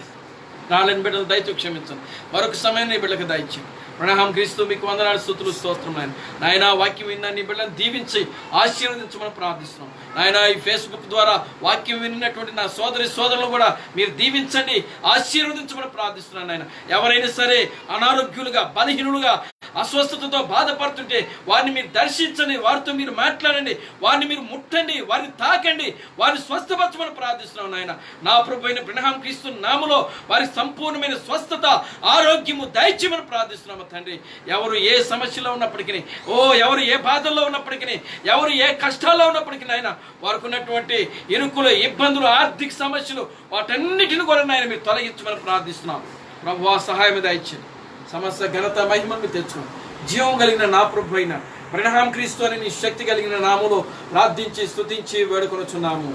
రాలేని బిడ్డలు దయతో క్షమించండి. మరొక సమయం నీ బిడ్డలకు దయచేయండి. ప్రణామం క్రీస్తు, మీకు వందనాలు, స్తుతులు, స్తోత్రం నాయన. వాక్యం విన్న నీ బిడ్డలను దీవించి ఆశీర్వదించమని ప్రార్థిస్తున్నాం నాయన. ఈ ఫేస్బుక్ ద్వారా వాక్యం విన్నటువంటి నా సోదరులు కూడా మీరు దీవించండి, ఆశీర్వదించమని ప్రార్థిస్తున్నాను నాయన. ఎవరైనా సరే అనారోగ్యులుగా, బలహీనులుగా, అస్వస్థతతో బాధపడుతుంటే వారిని మీరు దర్శించండి, వారితో మీరు మాట్లాడండి, వారిని మీరు ముట్టండి, వారిని తాకండి, వారిని స్వస్థపరచమని ప్రార్థిస్తున్నాం నాయన. నా ప్రభు అయిన బ్రహ్మ క్రీస్తు నామములో వారికి సంపూర్ణమైన స్వస్థత, ఆరోగ్యము దయచేయమని ప్రార్థిస్తున్నాము తండ్రి. ఎవరు ఏ సమస్యలో ఉన్నప్పటికీ, ఎవరు ఏ బాధల్లో ఉన్నప్పటికీ, ఎవరు ఏ కష్టాల్లో ఉన్నప్పటికీ నాయన, వారికి ఉన్నటువంటి ఇరుకులు, ఇబ్బందులు, ఆర్థిక సమస్యలు వాటన్నిటిని కూడా నాయన మీరు తొలగించమని ప్రార్థిస్తున్నాం. ప్రభువా సహాయం దయచేయండి. సమస్త ఘనత మహిమను మీరు తెచ్చుకోండి. జీవం కలిగిన నా ప్రభు అయిన బ్రహ్మ క్రీస్తు అని నీ శక్తి కలిగిన నామములో ప్రార్థించి స్తుతించి వేడుకొనుచున్నాము.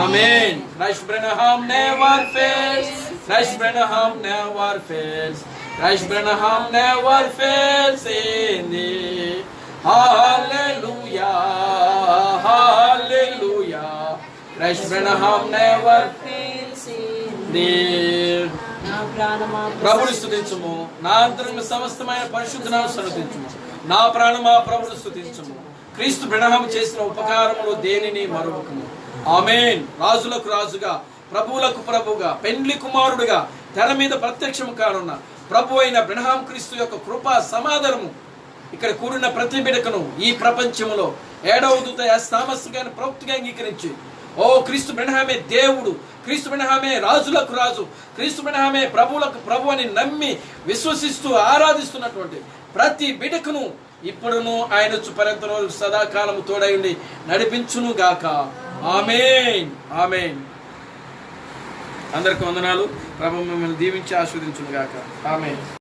ఆమేన్. Christ Branham never fails. Christ Branham never fails. Christ Branham never fails in thee. Hallelujah. Hallelujah. Christ Branham never fails in thee. ప్రభుని స్తుతించుము. నా అంతరంగ సమస్తమైన పరిశుద్ధ నామమును స్తుతించుము. నా ప్రాణమా ప్రభుని స్తుతించుము. క్రీస్తు బ్రహ్మ చేసిన ఉపకారములు దేనిని మరువకుము. ఆమేన్. రాజులకు రాజుగా, ప్రభువులకు ప్రభువుగా, పెండ్లి కుమారుడుగా తెర మీద ప్రత్యక్షము కానున్న ప్రభు అయిన బ్రహ్మ క్రీస్తు యొక్క కృపా సమాధానము ఇక్కడ కూడిన ప్రతి బిడకను ఈ ప్రపంచంలో 7వ దూత థామస్ గారిని ప్రవక్తగా అంగీకరించి, క్రీస్తు బ్రహ్మే దేవుడు, క్రీస్తు బ్రహ్మే రాజులకు రాజు, క్రీస్తు బ్రహ్మే ప్రభువులకు ప్రభు అని నమ్మి విశ్వసిస్తూ ఆరాధిస్తున్నటువంటి ప్రతి బిడకను ఇప్పుడును ఆయన పర్యంతరం సదాకాలము తోడైండి నడిపించును గాక. ఆమేన్. ఆమేన్. అందరికి వందనాలు. ప్రభు మిమ్మల్ని దీవించి ఆశీర్వదించును గాక. ఆమేన్.